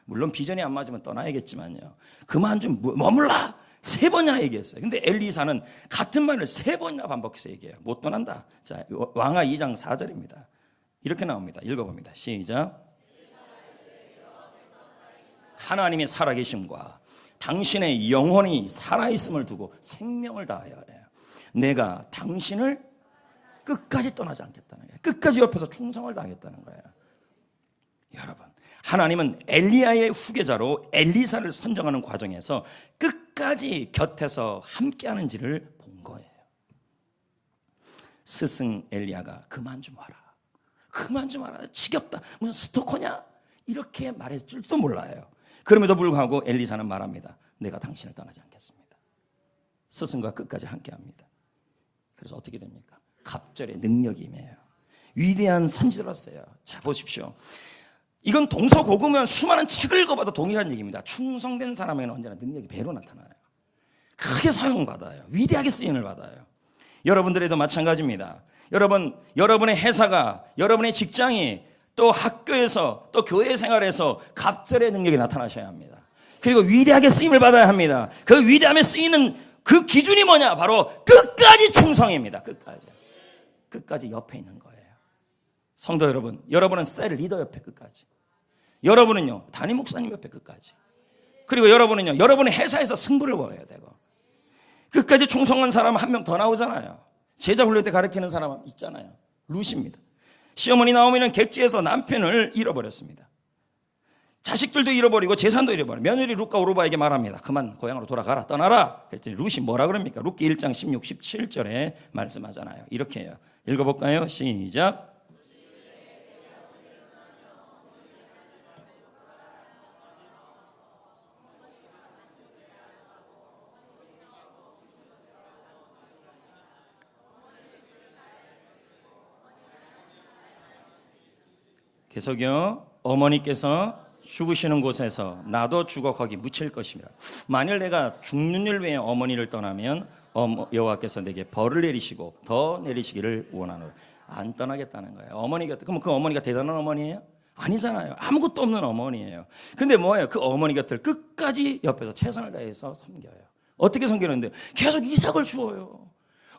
물론 비전이 안 맞으면 떠나야겠지만요. 그만 좀 머물라. 3번이나 얘기했어요. 근데 엘리사는 같은 말을 3번이나 반복해서 얘기해요. 못 떠난다. 자, 왕하 2장 4절입니다. 이렇게 나옵니다. 읽어봅니다. 시작. 하나님의 살아계심과 당신의 영혼이 살아있음을 두고 생명을 다하여 해요. 내가 당신을 끝까지 떠나지 않겠다는 거예요. 끝까지 옆에서 충성을 다하겠다는 거예요. 여러분, 하나님은 엘리야의 후계자로 엘리사를 선정하는 과정에서 끝까지 곁에서 함께하는지를 본 거예요. 스승 엘리야가 그만 좀 와라. 그만 좀 와라. 지겹다. 무슨 스토커냐? 이렇게 말했을지도 몰라요. 그럼에도 불구하고 엘리사는 말합니다. 내가 당신을 떠나지 않겠습니다. 스승과 끝까지 함께합니다. 그래서 어떻게 됩니까? 갑절의 능력이 임해요. 위대한 선지자로서요. 자, 보십시오. 이건 동서고금면 수많은 책을 읽어봐도 동일한 얘기입니다. 충성된 사람에게는 언제나 능력이 배로 나타나요. 크게 사용받아요. 위대하게 쓰임을 받아요. 여러분들에도 마찬가지입니다. 여러분의 회사가, 여러분의 직장이, 또 학교에서, 또 교회 생활에서 갑절의 능력이 나타나셔야 합니다. 그리고 위대하게 쓰임을 받아야 합니다. 그 위대함에 쓰이는 그 기준이 뭐냐? 바로 끝까지 충성입니다. 끝까지 옆에 있는 거예요. 성도 여러분, 여러분은 셀 리더 옆에 끝까지. 여러분은요, 담임 목사님 옆에 끝까지. 그리고 여러분은요, 여러분의 회사에서 승부를 벌여야 되고. 끝까지 충성한 사람 한 명 더 나오잖아요. 제자 훈련 때 가르치는 사람 있잖아요. 루시입니다. 시어머니 나오미는 객지에서 남편을 잃어버렸습니다. 자식들도 잃어버리고 재산도 잃어버려. 며느리 룻과 오르바에게 말합니다. 그만 고향으로 돌아가라. 떠나라. 그랬더니 룻이 뭐라 그럽니까? 룻기 1장 16, 17절에 말씀하잖아요. 이렇게 해요. 읽어볼까요? 시작. 계속요. 어머니께서 죽으시는 곳에서 나도 죽어 거기 묻힐 것이며 만일 내가 죽는 일 외에 어머니를 떠나면 여호와께서 내게 벌을 내리시고 더 내리시기를 원하노라. 안 떠나겠다는 거예요. 어머니가, 그럼 그 어머니가 대단한 어머니예요? 아니잖아요. 아무것도 없는 어머니예요. 근데 뭐예요? 그 어머니 곁을 끝까지 옆에서 최선을 다해서 섬겨요. 어떻게 섬기는데? 계속 이삭을 주어요.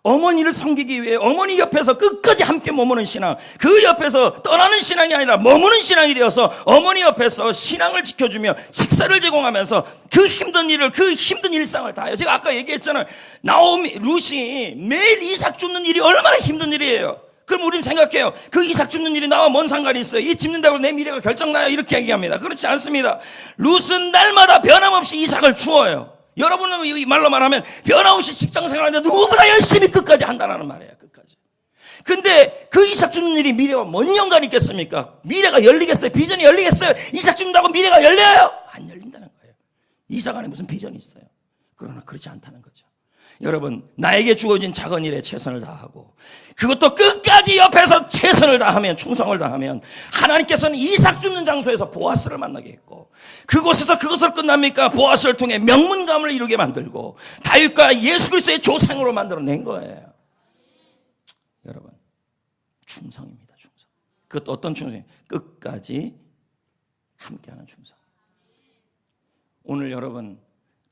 어머니를 섬기기 위해 어머니 옆에서 끝까지 함께 머무는 신앙, 그 옆에서 떠나는 신앙이 아니라 머무는 신앙이 되어서 어머니 옆에서 신앙을 지켜주며 식사를 제공하면서 그 힘든 일을, 그 힘든 일상을 다해요. 제가 아까 얘기했잖아요. 룻이 매일 이삭 줍는 일이 얼마나 힘든 일이에요. 그럼 우리는 생각해요. 그 이삭 줍는 일이 나와 뭔 상관이 있어요? 이 짚는다고 내 미래가 결정나요? 이렇게 얘기합니다. 그렇지 않습니다. 룻은 날마다 변함없이 이삭을 주어요. 여러분은 이 말로 말하면 변함없이 직장 생활하는데 누구보다 열심히 끝까지 한다는 말이에요. 끝까지. 근데 그 이삭 줍는 일이 미래와 뭔 연관이 있겠습니까? 미래가 열리겠어요? 비전이 열리겠어요? 이삭 줍는다고 미래가 열려요? 안 열린다는 거예요. 이삭 안에 무슨 비전이 있어요? 그러나 그렇지 않다는 거죠. 여러분, 나에게 주어진 작은 일에 최선을 다하고 그것도 끝까지 옆에서 최선을 다하면, 충성을 다하면 하나님께서는 이삭 죽는 장소에서 보아스를 만나게 했고, 그곳에서 그것을 끝납니까? 보아스를 통해 명문감을 이루게 만들고 다윗과 예수 그리스도의 조상으로 만들어낸 거예요. 여러분, 충성입니다. 충성. 그것도 어떤 충성이에요? 끝까지 함께하는 충성. 오늘 여러분,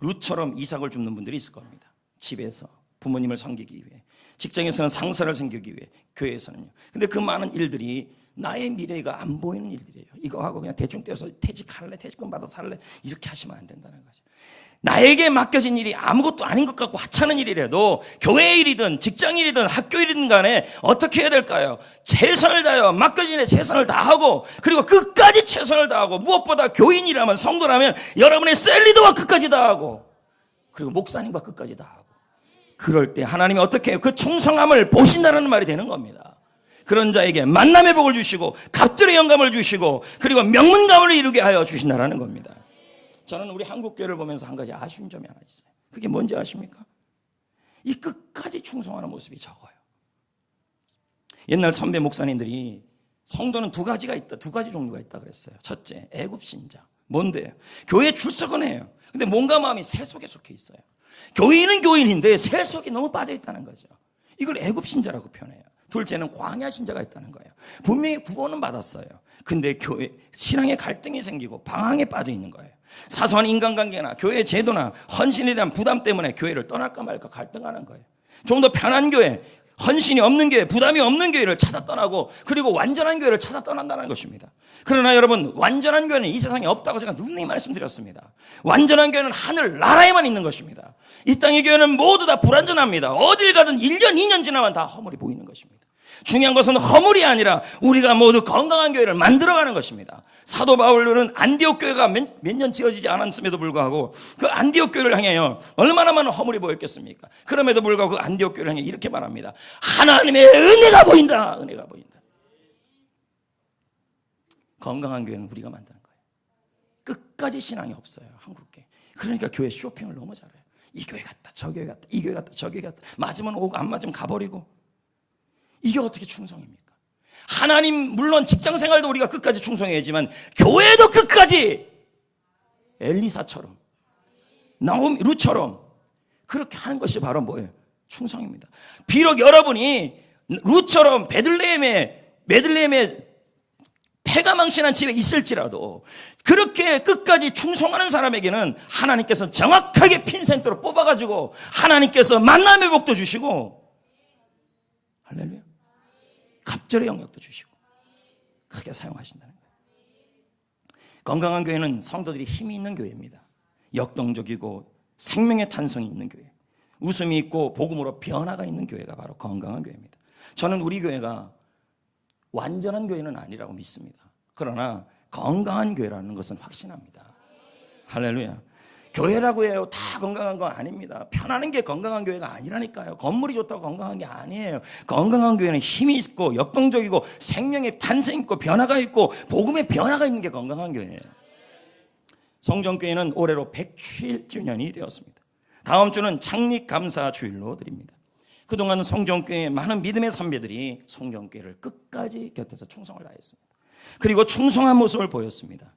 룻처럼 이삭을 줍는 분들이 있을 겁니다. 집에서 부모님을 섬기기 위해, 직장에서는 상사를 섬기기 위해, 교회에서는요. 근데 그 많은 일들이 나의 미래가 안 보이는 일들이에요. 이거 하고 그냥 대충 떼어서 퇴직할래, 퇴직금 받아서 살래, 이렇게 하시면 안 된다는 거죠. 나에게 맡겨진 일이 아무것도 아닌 것 같고 하찮은 일이라도 교회 일이든 직장 일이든 학교 일이든 간에 어떻게 해야 될까요? 최선을 다하여 맡겨진 일에 최선을 다하고, 그리고 끝까지 최선을 다하고, 무엇보다 교인이라면, 성도라면 여러분의 셀리더와 끝까지 다하고, 그리고 목사님과 끝까지 다하고, 그럴 때 하나님이 어떻게 해요? 그 충성함을 보신다는 말이 되는 겁니다. 그런 자에게 만남의 복을 주시고 갑절의 영감을 주시고 그리고 명문감을 이루게 하여 주신다는 겁니다. 저는 우리 한국교회를 보면서 한 가지 아쉬운 점이 하나 있어요. 그게 뭔지 아십니까? 이 끝까지 충성하는 모습이 적어요. 옛날 선배 목사님들이 성도는 두 가지 종류가 있다 그랬어요. 첫째, 애굽신자. 뭔데요? 교회에 출석은 해요. 근데 몸과 마음이 세속에 속해 있어요. 교인은 교인인데 세속이 너무 빠져 있다는 거죠. 이걸 애굽신자라고 표현해요. 둘째는 광야신자가 있다는 거예요. 분명히 구원은 받았어요. 근데 교회 신앙에 갈등이 생기고 방황에 빠져 있는 거예요. 사소한 인간관계나 교회 제도나 헌신에 대한 부담 때문에 교회를 떠날까 말까 갈등하는 거예요. 좀 더 편한 교회, 헌신이 없는 교회, 부담이 없는 교회를 찾아 떠나고, 그리고 완전한 교회를 찾아 떠난다는 것입니다. 그러나 여러분, 완전한 교회는 이 세상에 없다고 제가 누누이 말씀드렸습니다. 완전한 교회는 하늘 나라에만 있는 것입니다. 이 땅의 교회는 모두 다 불완전합니다. 어딜 가든 1년, 2년 지나면 다 허물이 보이는 것입니다. 중요한 것은 허물이 아니라 우리가 모두 건강한 교회를 만들어가는 것입니다. 사도 바울은 안디옥 교회가 몇 년 지어지지 않았음에도 불구하고 그 안디옥 교회를 향해요, 얼마나 많은 허물이 보였겠습니까? 그럼에도 불구하고 그 안디옥 교회를 향해 이렇게 말합니다. 하나님의 은혜가 보인다. 은혜가 보인다. 건강한 교회는 우리가 만드는 거예요. 끝까지 신앙이 없어요, 한국교회. 그러니까 교회 쇼핑을 너무 잘해요. 이 교회 갔다 저 교회 갔다 이 교회 갔다 저 교회 갔다, 맞으면 오고 안 맞으면 가버리고. 이게 어떻게 충성입니까? 하나님, 물론 직장생활도 우리가 끝까지 충성해야지만 교회도 끝까지 엘리사처럼, 나오미, 룻처럼 그렇게 하는 것이 바로 뭐예요? 충성입니다. 비록 여러분이 룻처럼 베들레헴의 폐가 망신한 집에 있을지라도 그렇게 끝까지 충성하는 사람에게는 하나님께서 정확하게 핀센트로 뽑아가지고 하나님께서 만남의 복도 주시고, 할렐루야, 갑절의 영역도 주시고 크게 사용하신다는 거예요. 건강한 교회는 성도들이 힘이 있는 교회입니다. 역동적이고 생명의 탄성이 있는 교회, 웃음이 있고 복음으로 변화가 있는 교회가 바로 건강한 교회입니다. 저는 우리 교회가 완전한 교회는 아니라고 믿습니다. 그러나 건강한 교회라는 것은 확신합니다. 할렐루야. 교회라고 해요, 다 건강한 건 아닙니다. 편안한 게 건강한 교회가 아니라니까요. 건물이 좋다고 건강한 게 아니에요. 건강한 교회는 힘이 있고 역동적이고 생명의 탄생 있고 변화가 있고 복음의 변화가 있는 게 건강한 교회예요. 성전교회는 올해로 107주년이 되었습니다. 다음 주는 창립감사 주일로 드립니다. 그동안 성전교회의 많은 믿음의 선배들이 성전교회를 끝까지 곁에서 충성을 다했습니다. 그리고 충성한 모습을 보였습니다.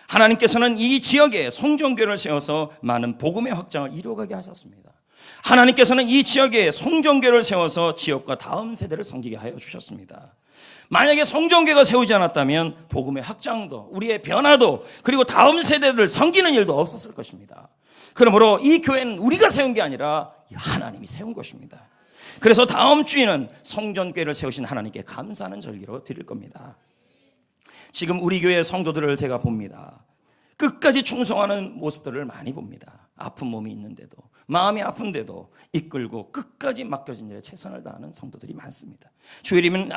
하나님께서는 이 지역에 성전교회를 세워서 많은 복음의 확장을 이루어가게 하셨습니다. 하나님께서는 이 지역에 성전교회를 세워서 지역과 다음 세대를 섬기게 하여 주셨습니다. 만약에 성전교회가 세우지 않았다면 복음의 확장도, 우리의 변화도, 그리고 다음 세대를 섬기는 일도 없었을 것입니다. 그러므로 이 교회는 우리가 세운 게 아니라 하나님이 세운 것입니다. 그래서 다음 주에는 성전교회를 세우신 하나님께 감사하는 절기로 드릴 겁니다. 지금 우리 교회 성도들을 제가 봅니다. 끝까지 충성하는 모습들을 많이 봅니다. 아픈 몸이 있는데도, 마음이 아픈데도 이끌고 끝까지 맡겨진 일에 최선을 다하는 성도들이 많습니다. 주일이면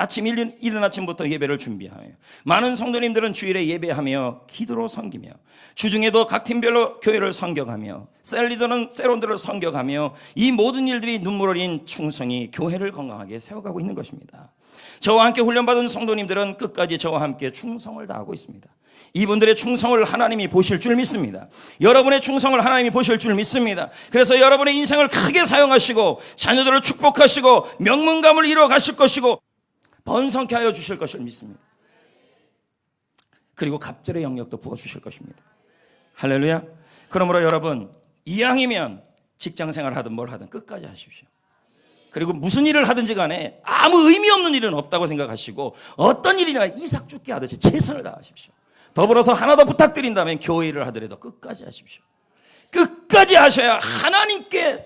이른 아침부터 예배를 준비하며, 많은 성도님들은 주일에 예배하며 기도로 섬기며, 주중에도 각 팀별로 교회를 섬겨가며, 셀리더는 세론들을 섬겨가며, 이 모든 일들이 눈물 어린 충성이 교회를 건강하게 세워가고 있는 것입니다. 저와 함께 훈련받은 성도님들은 끝까지 저와 함께 충성을 다하고 있습니다. 이분들의 충성을 하나님이 보실 줄 믿습니다. 여러분의 충성을 하나님이 보실 주실 줄 믿습니다. 그래서 여러분의 인생을 크게 사용하시고 자녀들을 축복하시고 명문감을 이루어 가실 것이고 번성케 하여 주실 것을 믿습니다. 그리고 갑절의 영역도 부어주실 것입니다. 할렐루야. 그러므로 여러분, 이왕이면 직장생활 하든 뭘 하든 끝까지 하십시오. 그리고 무슨 일을 하든지 간에 아무 의미 없는 일은 없다고 생각하시고 어떤 일이나 이삭 죽게 하듯이 최선을 다하십시오. 더불어서 하나 더 부탁드린다면 교회 일을 하더라도 끝까지 하십시오. 끝까지 하셔야 하나님께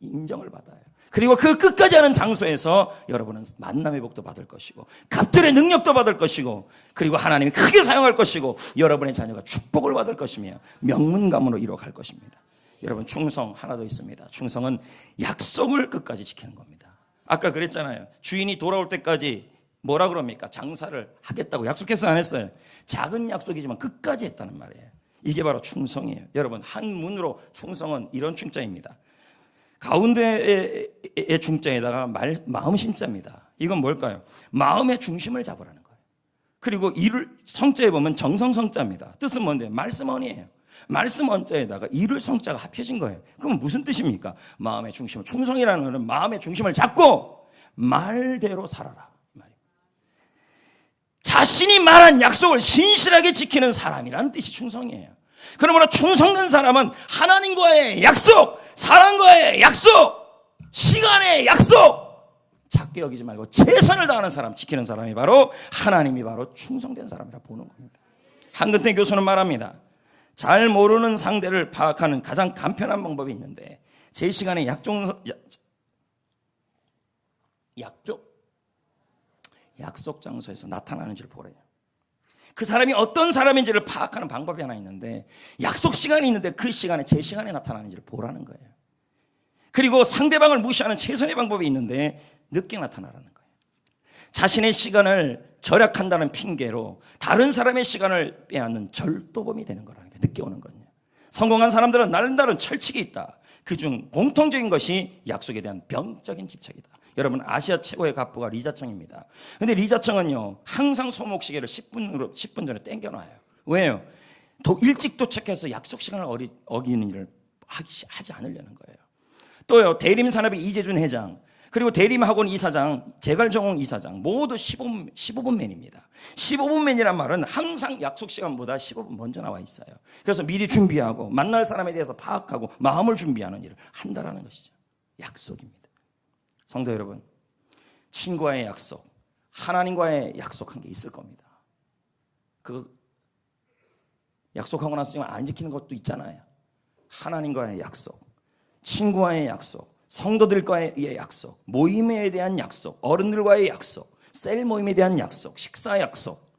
인정을 받아요. 그리고 그 끝까지 하는 장소에서 여러분은 만남의 복도 받을 것이고 갑절의 능력도 받을 것이고 그리고 하나님이 크게 사용할 것이고 여러분의 자녀가 축복을 받을 것이며 명문가문으로 이루어갈 것입니다. 여러분, 충성 하나 더 있습니다. 충성은 약속을 끝까지 지키는 겁니다. 아까 그랬잖아요. 주인이 돌아올 때까지 뭐라 그럽니까? 장사를 하겠다고 약속했어요, 안 했어요? 작은 약속이지만 끝까지 했다는 말이에요. 이게 바로 충성이에요. 여러분, 한문으로 충성은 이런 충자입니다. 가운데의 중자에다가 마음 신자입니다. 이건 뭘까요? 마음의 중심을 잡으라는 거예요. 그리고 이를 성자에 보면 정성성자입니다. 뜻은 뭔데요? 말씀언이에요. 말씀 언자에다가 이를 성자가 합해진 거예요. 그럼 무슨 뜻입니까? 마음의 중심을, 충성이라는 것은 마음의 중심을 잡고 말대로 살아라 말이에요. 자신이 말한 약속을 신실하게 지키는 사람이라는 뜻이 충성이에요. 그러므로 충성된 사람은 하나님과의 약속, 사람과의 약속, 시간의 약속 작게 여기지 말고 최선을 다하는 사람, 지키는 사람이 바로 하나님이 바로 충성된 사람이라 보는 겁니다. 한근태 교수는 말합니다. 잘 모르는 상대를 파악하는 가장 간편한 방법이 있는데 제 시간에 약속 장소에서 나타나는지를 보래요. 그 사람이 어떤 사람인지를 파악하는 방법이 하나 있는데 약속 시간이 있는데 그 시간에 제 시간에 나타나는지를 보라는 거예요. 그리고 상대방을 무시하는 최선의 방법이 있는데 늦게 나타나라는 거예요. 자신의 시간을 절약한다는 핑계로 다른 사람의 시간을 빼앗는 절도범이 되는 거라는 게 늦게 오는 거예요. 성공한 사람들은 나름대로 철칙이 있다. 그중 공통적인 것이 약속에 대한 병적인 집착이다. 여러분, 아시아 최고의 갑부가 리자청입니다. 근데 리자청은요, 항상 소목시계를 10분 전에 땡겨놔요. 왜요? 더 일찍 도착해서 약속 시간을 어기는 일을 하지 않으려는 거예요. 또요, 대림산업의 이재준 회장, 그리고 대림학원 이사장, 제갈정홍 이사장 모두 15분맨입니다. 15분맨이란 말은 항상 약속 시간보다 15분 먼저 나와 있어요. 그래서 미리 준비하고 만날 사람에 대해서 파악하고 마음을 준비하는 일을 한다라는 것이죠. 약속입니다. 성도 여러분, 친구와의 약속, 하나님과의 약속한 게 있을 겁니다. 그 약속하고 났으면 안 지키는 것도 있잖아요. 하나님과의 약속, 친구와의 약속, 성도들과의 약속, 모임에 대한 약속, 어른들과의 약속, 셀 모임에 대한 약속, 식사 약속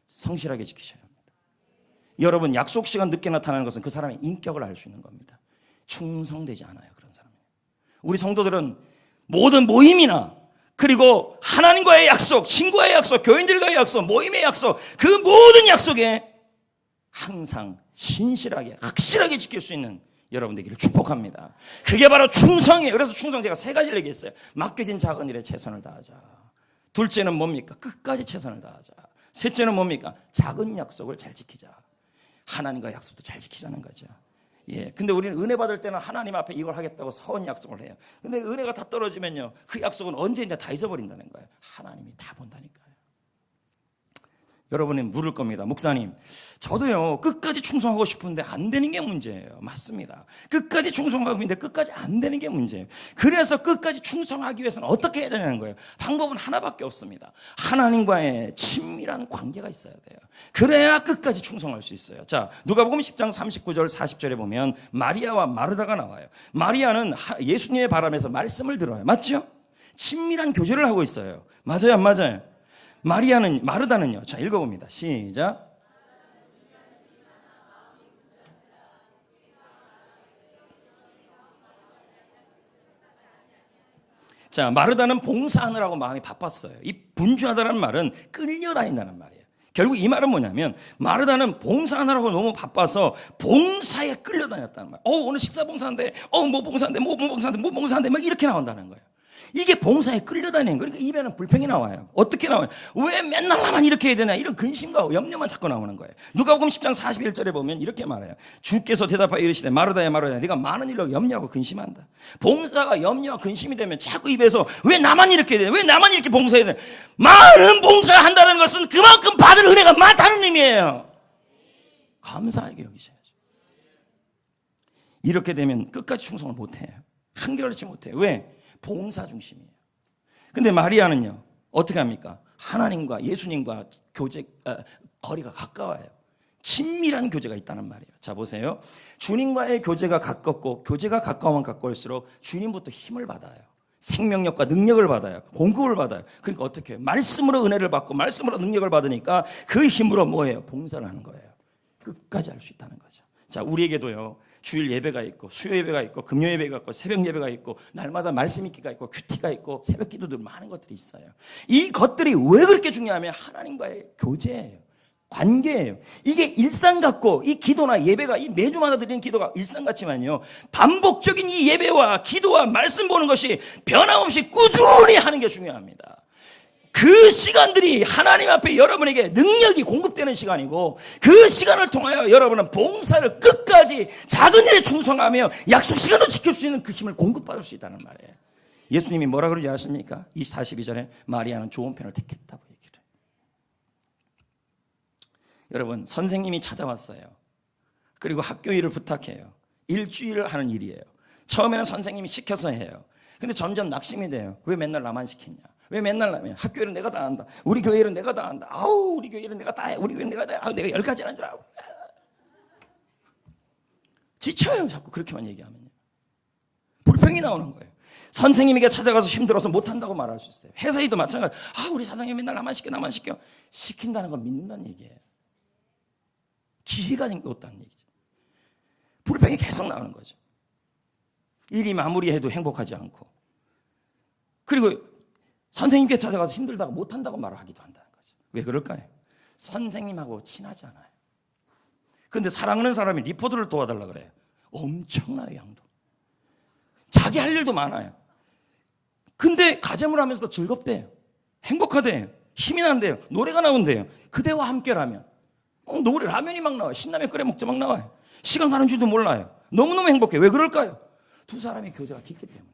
성실하게 지키셔야 합니다. 여러분, 약속 시간 늦게 나타나는 것은 그 사람의 인격을 알 수 있는 겁니다. 충성되지 않아요, 그런 사람이. 우리 성도들은 모든 모임이나 그리고 하나님과의 약속, 친구와의 약속, 교인들과의 약속, 모임의 약속, 그 모든 약속에 항상 진실하게, 확실하게 지킬 수 있는 여러분 되기를 축복합니다. 그게 바로 충성이에요. 그래서 충성 제가 3가지를 얘기했어요. 맡겨진 작은 일에 최선을 다하자. 둘째는 뭡니까? 끝까지 최선을 다하자. 셋째는 뭡니까? 작은 약속을 잘 지키자. 하나님과 약속도 잘 지키자는 거죠. 예. 근데 우리는 은혜 받을 때는 하나님 앞에 이걸 하겠다고 서원 약속을 해요. 근데 은혜가 다 떨어지면요, 그 약속은 언제 이제 다 잊어버린다는 거예요. 하나님이 다 본다니까요. 여러분이 물을 겁니다. 목사님, 저도요 끝까지 충성하고 싶은데 안 되는 게 문제예요. 맞습니다. 끝까지 충성하고 싶은데 끝까지 안 되는 게 문제예요. 그래서 끝까지 충성하기 위해서는 어떻게 해야 되냐는 거예요. 방법은 하나밖에 없습니다. 하나님과의 친밀한 관계가 있어야 돼요. 그래야 끝까지 충성할 수 있어요. 자, 누가복음 10장 39절 40절에 보면 마리아와 마르다가 나와요. 마리아는 예수님의 바람에서 말씀을 들어요. 맞죠? 친밀한 교제를 하고 있어요. 맞아요, 안 맞아요? 마르다는요. 자, 읽어봅니다. 시작. 자, 마르다는 봉사하느라고 마음이 바빴어요. 이 분주하다는 말은 끌려다닌다는 말이에요. 결국 이 말은 뭐냐면 마르다는 봉사하느라고 너무 바빠서 봉사에 끌려다녔다는 말이에요. 오늘 식사 봉사인데, 뭐 봉사인데 막 이렇게 나온다는 거예요. 이게 봉사에 끌려다니는 거예요. 그러니까 입에는 불평이 나와요. 어떻게 나와요? 왜 맨날 나만 이렇게 해야 되나? 이런 근심과 염려만 자꾸 나오는 거예요. 누가복음 10장 41절에 보면 이렇게 말해요. 주께서 대답하여 이르시되 마르다야 마르다야 네가 많은 일로 염려하고 근심한다. 봉사가 염려와 근심이 되면 자꾸 입에서 왜 나만 이렇게 해야 되나? 왜 나만 이렇게 봉사해야 되나? 많은 봉사한다는 것은 그만큼 받을 은혜가 많다는 의미예요. 감사하게 여기셔야죠. 이렇게 되면 끝까지 충성을 못해요. 한결같이 못해요. 왜? 봉사 중심이에요. 근데 마리아는요, 어떻게 합니까? 하나님과 예수님과 거리가 가까워요. 친밀한 교제가 있다는 말이에요. 자, 보세요. 주님과의 교제가 가깝고, 교제가 가까우면 가까울수록 주님부터 힘을 받아요. 생명력과 능력을 받아요. 공급을 받아요. 그러니까 어떻게 해요? 말씀으로 은혜를 받고, 말씀으로 능력을 받으니까 그 힘으로 뭐예요? 봉사를 하는 거예요. 끝까지 할 수 있다는 거죠. 자, 우리에게도요, 주일 예배가 있고 수요 예배가 있고 금요 예배가 있고 새벽 예배가 있고 날마다 말씀 읽기가 있고 큐티가 있고 새벽 기도들 많은 것들이 있어요. 이 것들이 왜 그렇게 중요하면 하나님과의 교제예요. 관계예요. 이게 일상 같고 이 기도나 예배가 이 매주마다 드리는 기도가 일상 같지만요, 반복적인 이 예배와 기도와 말씀 보는 것이 변함없이 꾸준히 하는 게 중요합니다. 그 시간들이 하나님 앞에 여러분에게 능력이 공급되는 시간이고, 그 시간을 통하여 여러분은 봉사를 끝까지 작은 일에 충성하며 약속 시간도 지킬 수 있는 그 힘을 공급받을 수 있다는 말이에요. 예수님이 뭐라 그러지 않습니까? 이 42절에 마리아는 좋은 편을 택했다고 얘기를 해요. 여러분, 선생님이 찾아왔어요. 그리고 학교 일을 부탁해요. 일주일 하는 일이에요. 처음에는 선생님이 시켜서 해요. 근데 점점 낙심이 돼요. 왜 맨날 나만 시키냐? 왜 맨날 나면 학교 일은 내가 다 한다. 우리 교회 일은 내가 다 한다. 아우, 우리 교회 일은 내가 다 해. 우리 교회는 내가 다 해. 아우, 내가 10가지 하는 줄 알고. 지쳐요. 자꾸 그렇게만 얘기하면요. 불평이 나오는 거예요. 선생님에게 찾아가서 힘들어서 못한다고 말할 수 있어요. 회사 일도 마찬가지. 아, 우리 사장님 맨날 나만 시켜. 시킨다는 건 믿는다는 얘기예요. 기회가 없다는 얘기죠. 불평이 계속 나오는 거죠. 일이 마무리해도 행복하지 않고. 그리고 선생님께 찾아가서 힘들다고 못한다고 말을 하기도 한다는 거죠. 왜 그럴까요? 선생님하고 친하지 않아요. 그런데 사랑하는 사람이 리포트를 도와달라 그래요. 엄청나요, 양도. 자기 할 일도 많아요. 근데 가정을 하면서도 즐겁대요. 행복하대요. 힘이 난대요. 노래가 나온대요. 그대와 함께라면. 노래, 라면이 막 나와요. 신라면 끓여 먹자 막 나와요. 시간 가는 줄도 몰라요. 너무너무 행복해요. 왜 그럴까요? 두 사람의 교제가 깊기 때문에.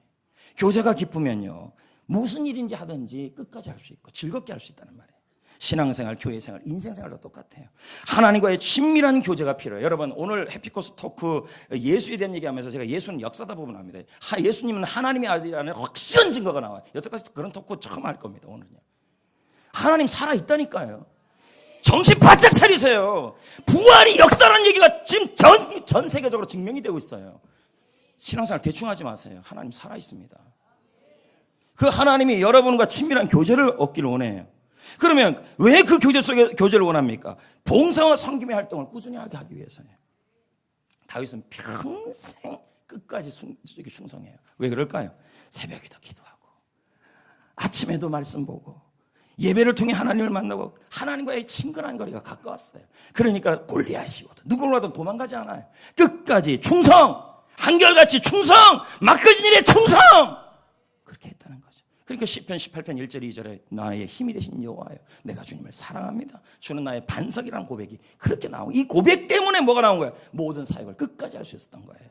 교제가 깊으면요, 무슨 일인지 하든지 끝까지 할 수 있고 즐겁게 할 수 있다는 말이에요. 신앙생활, 교회생활, 인생생활도 똑같아요. 하나님과의 친밀한 교제가 필요해요. 여러분, 오늘 해피코스 토크 예수에 대한 얘기하면서 제가 예수는 역사다 부분 합니다. 예수님은 하나님의 아들이라는 확실한 증거가 나와요. 여태까지 그런 토크 처음 할 겁니다. 오늘은요. 하나님 살아있다니까요. 정신 바짝 차리세요. 부활이 역사라는 얘기가 지금 전 세계적으로 증명이 되고 있어요. 신앙생활 대충 하지 마세요. 하나님 살아있습니다. 그 하나님이 여러분과 친밀한 교제를 얻기를 원해요. 그러면 왜 그 교제 속에 교제를 원합니까? 봉사와 섬김의 활동을 꾸준히 하게 하기 위해서예요. 다윗은 평생 끝까지 충성해요. 왜 그럴까요? 새벽에도 기도하고 아침에도 말씀 보고 예배를 통해 하나님을 만나고 하나님과의 친근한 거리가 가까웠어요. 그러니까 골리앗이 오든 누구를 와도 도망가지 않아요. 끝까지 충성, 한결같이 충성, 맡겨진 일에 충성, 그렇게 했다는 거죠. 그러니까 시편 18편 1절 2절에 나의 힘이 되신 여호와여, 내가 주님을 사랑합니다. 주는 나의 반석이라는 고백이 그렇게 나오고, 이 고백 때문에 뭐가 나온 거예요? 모든 사역을 끝까지 할 수 있었던 거예요.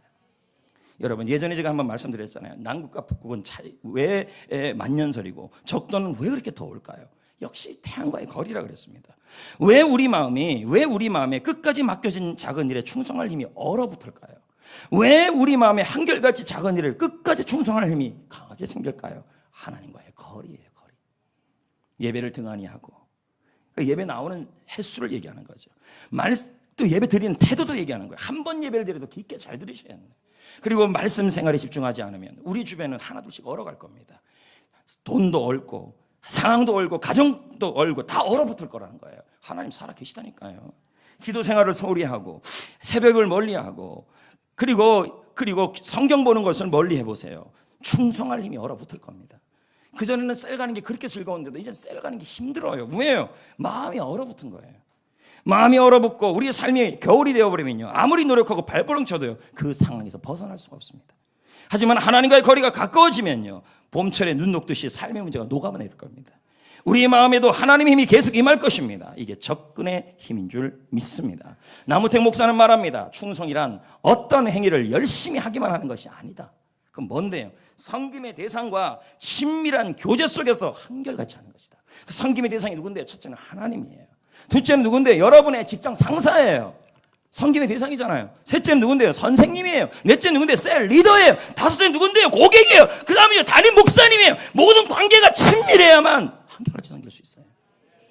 여러분, 예전에 제가 한번 말씀드렸잖아요. 남극과 북극은 왜 만년설이고 적도는 왜 그렇게 더울까요? 역시 태양과의 거리라 그랬습니다. 왜 우리 마음에 끝까지 맡겨진 작은 일에 충성할 힘이 얼어붙을까요? 왜 우리 마음에 한결같이 작은 일을 끝까지 충성할 힘이 강하게 생길까요? 하나님과의 거리예요, 거리. 예배를 등한히 하고, 예배 나오는 횟수를 얘기하는 거죠. 또 예배 드리는 태도도 얘기하는 거예요. 한 번 예배를 드려도 깊게 잘 들으셔야 해요. 그리고 말씀 생활에 집중하지 않으면 우리 주변은 하나둘씩 얼어갈 겁니다. 돈도 얼고 상황도 얼고 가정도 얼고 다 얼어붙을 거라는 거예요. 하나님 살아 계시다니까요. 기도 생활을 소홀히 하고 새벽을 멀리하고 그리고 성경 보는 것을 멀리 해보세요. 충성할 힘이 얼어붙을 겁니다. 그전에는 셀 가는 게 그렇게 즐거운데도 이제 셀 가는 게 힘들어요. 왜요? 마음이 얼어붙은 거예요. 마음이 얼어붙고 우리의 삶이 겨울이 되어버리면요, 아무리 노력하고 발버둥 쳐도요, 그 상황에서 벗어날 수가 없습니다. 하지만 하나님과의 거리가 가까워지면요, 봄철에 눈 녹듯이 삶의 문제가 녹아내릴 겁니다. 우리의 마음에도 하나님의 힘이 계속 임할 것입니다. 이게 접근의 힘인 줄 믿습니다. 나무택 목사는 말합니다. 충성이란 어떤 행위를 열심히 하기만 하는 것이 아니다. 그럼 뭔데요? 섬김의 대상과 친밀한 교제 속에서 한결같이 하는 것이다. 섬김의 대상이 누군데요? 첫째는 하나님이에요. 둘째는 누군데요? 여러분의 직장 상사예요. 섬김의 대상이잖아요. 셋째는 누군데요? 선생님이에요. 넷째는 누군데요? 셀 리더예요. 다섯째는 누군데요? 고객이에요. 그 다음에 담임 목사님이에요. 모든 관계가 친밀해야만 한결같이 섬길 수 있어요.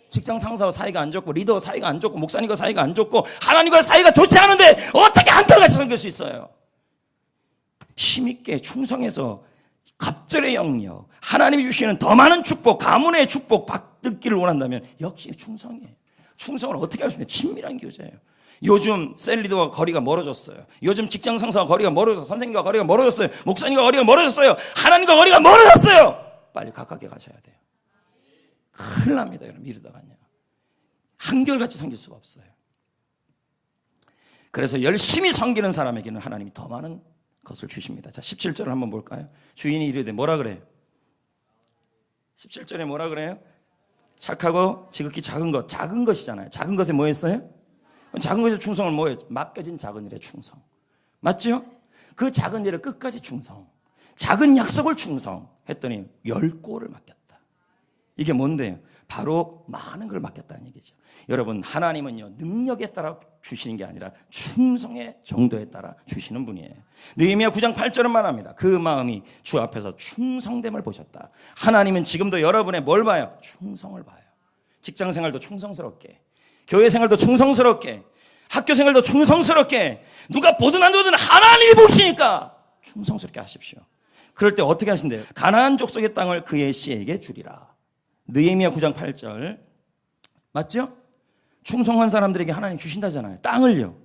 직장 상사와 사이가 안 좋고, 리더와 사이가 안 좋고, 목사님과 사이가 안 좋고, 하나님과 사이가 좋지 않은데 어떻게 한결같이 섬길 수 있어요? 힘있게 충성해서 갑절의 영역, 하나님이 주시는 더 많은 축복, 가문의 축복 받기를 원한다면 역시 충성이에요. 충성을 어떻게 할 수 있냐? 친밀한 교제예요. 요즘 셀리더와 거리가 멀어졌어요. 요즘 직장 상사와 거리가 멀어졌어요. 선생님과 거리가 멀어졌어요. 목사님과 거리가 멀어졌어요. 하나님과 거리가 멀어졌어요. 빨리 가깝게 가셔야 돼요. 큰일 납니다, 여러분. 이러다가요. 한결같이 섬길 수가 없어요. 그래서 열심히 섬기는 사람에게는 하나님이 더 많은 것을 주십니다. 자, 17절을 한번 볼까요? 주인이 이르되 뭐라 그래요? 17절에 뭐라 그래요? 착하고 지극히 작은 것, 작은 것이잖아요. 작은 것에 뭐 했어요? 작은 것에 충성을 뭐예요? 맡겨진 작은 일에 충성. 맞죠? 그 작은 일을 끝까지 충성. 작은 약속을 충성했더니 10골을 맡겼다. 이게 뭔데요? 바로 많은 걸 맡겼다는 얘기죠. 여러분, 하나님은요, 능력에 따라 주시는 게 아니라 충성의 정도에 따라 주시는 분이에요. 느헤미야 9장 8절은 말합니다. 그 마음이 주 앞에서 충성됨을 보셨다. 하나님은 지금도 여러분의 뭘 봐요? 충성을 봐요. 직장 생활도 충성스럽게, 교회 생활도 충성스럽게, 학교 생활도 충성스럽게, 누가 보든 안 보든 하나님이 보시니까 충성스럽게 하십시오. 그럴 때 어떻게 하신대요? 가나안 족속의 땅을 그의 씨에게 주리라. 느헤미야 9장 8절 맞죠? 충성한 사람들에게 하나님 주신다잖아요. 땅을요.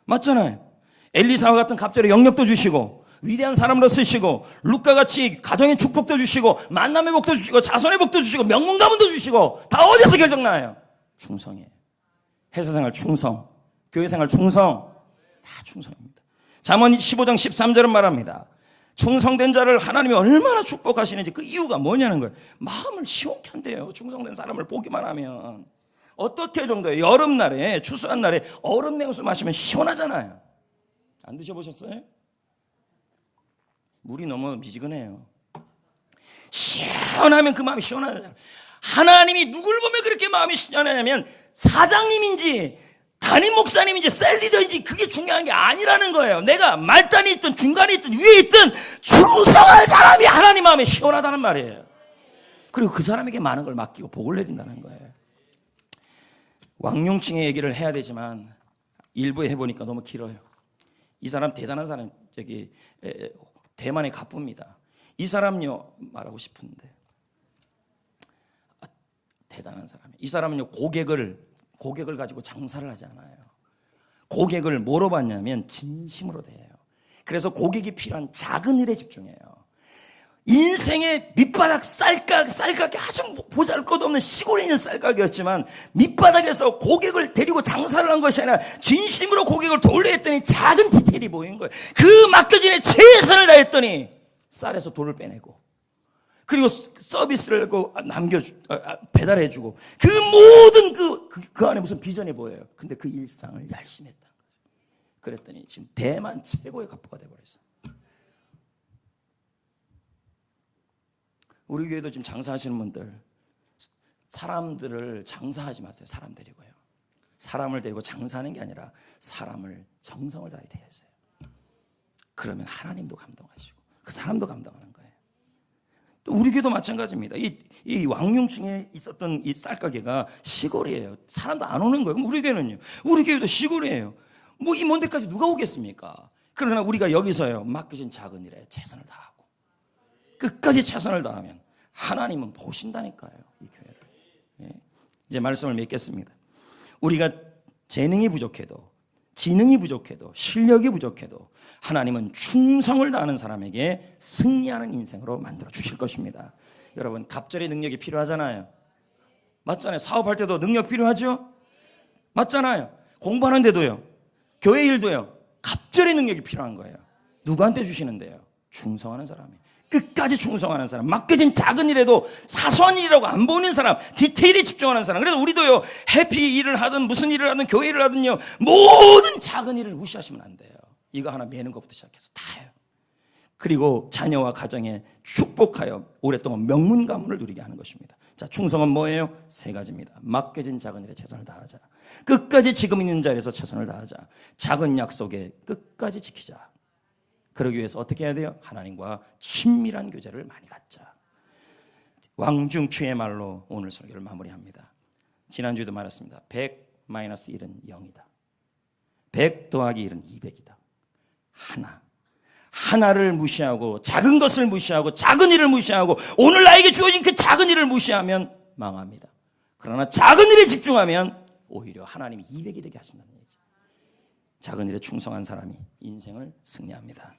맞잖아요. 엘리사와 같은 갑절의 영역도 주시고, 위대한 사람으로 쓰시고, 룻과같이 가정의 축복도 주시고, 만남의 복도 주시고, 자손의 복도 주시고, 명문 가문도 주시고, 다 어디서 결정나요? 충성이에요. 회사생활 충성, 교회생활 충성, 다 충성입니다. 잠언 15장 13절은 말합니다. 충성된 자를 하나님이 얼마나 축복하시는지 그 이유가 뭐냐는 거예요. 마음을 시원케 한대요. 충성된 사람을 보기만 하면. 어떻게 정도예요? 여름날에, 추수한 날에 얼음 냉수 마시면 시원하잖아요. 안 드셔보셨어요? 물이 너무 미지근해요. 시원하면 그 마음이 시원하잖아요. 하나님이 누굴 보면 그렇게 마음이 시원하냐면 사장님인지 담임 목사님인지 셀리더인지 그게 중요한 게 아니라는 거예요. 내가 말단이 있든 중간에 있든 위에 있든 충성한 사람이 하나님 마음에 시원하다는 말이에요. 그리고 그 사람에게 많은 걸 맡기고 복을 내린다는 거예요. 왕용칭의 얘기를 해야 되지만 일부 해보니까 너무 길어요. 이 사람 대단한 사람, 대만의 갑부입니다. 이 사람요 말하고 싶은데 대단한 사람이에요. 이 사람은요 고객을 가지고 장사를 하지 않아요. 고객을 뭐로 받냐면 진심으로 대해요. 그래서 고객이 필요한 작은 일에 집중해요. 인생의 밑바닥 쌀가게 아주 보잘것없는 시골에 있는 쌀가게였지만 밑바닥에서 고객을 데리고 장사를 한 것이 아니라 진심으로 고객을 돌려 했더니 작은 디테일이 보인 거예요. 그 맡겨진 애 최선을 다했더니 쌀에서 돌을 빼내고 그리고 서비스를 배달해주고 그 모든 그 안에 무슨 비전이 보여요. 근데 그 일상을 열심히 했다. 그랬더니 지금 대만 최고의 갑부가 돼버렸어요. 우리 교회도 지금 장사하시는 분들 사람들을 장사하지 마세요. 사람 데리고요. 사람을 데리고 장사하는 게 아니라 사람을 정성을 다해 대하세요. 그러면 하나님도 감동하시고 그 사람도 감동하는 거예요. 또 우리 교회도 마찬가지입니다. 이 왕룡층에 있었던 이 쌀가게가 시골이에요. 사람도 안 오는 거예요. 그럼 우리 교회는요? 우리 교회도 시골이에요. 뭐 이 먼 데까지 누가 오겠습니까? 그러나 우리가 여기서요 맡겨진 작은 일에 최선을 다하고 끝까지 최선을 다하면 하나님은 보신다니까요. 이 교회를. 예. 이제 말씀을 맺겠습니다. 우리가 재능이 부족해도 지능이 부족해도 실력이 부족해도 하나님은 충성을 다하는 사람에게 승리하는 인생으로 만들어 주실 것입니다. 여러분 갑절의 능력이 필요하잖아요. 맞잖아요. 사업할 때도 능력 필요하죠. 맞잖아요. 공부하는데도요. 교회 일도요. 갑절의 능력이 필요한 거예요. 누구한테 주시는데요? 충성하는 사람이에요. 끝까지 충성하는 사람, 맡겨진 작은 일에도 사소한 일이라고 안 보는 사람, 디테일에 집중하는 사람. 그래서 우리도요, 해피 일을 하든 무슨 일을 하든 교회 일을 하든요, 모든 작은 일을 무시하시면 안 돼요. 이거 하나 매는 것부터 시작해서 다 해요. 그리고 자녀와 가정에 축복하여 오랫동안 명문 가문을 누리게 하는 것입니다. 자, 충성은 뭐예요? 세 가지입니다. 맡겨진 작은 일에 최선을 다하자. 끝까지 지금 있는 자리에서 최선을 다하자. 작은 약속에 끝까지 지키자. 그러기 위해서 어떻게 해야 돼요? 하나님과 친밀한 교제를 많이 갖자. 왕중추의 말로 오늘 설교를 마무리합니다. 지난주에도 말했습니다. 100-1은 0이다. 100 더하기 1은 200이다. 하나를 무시하고 작은 것을 무시하고 작은 일을 무시하고 오늘 나에게 주어진 그 작은 일을 무시하면 망합니다. 그러나 작은 일에 집중하면 오히려 하나님이 200이 되게 하신다는 얘기죠. 작은 일에 충성한 사람이 인생을 승리합니다.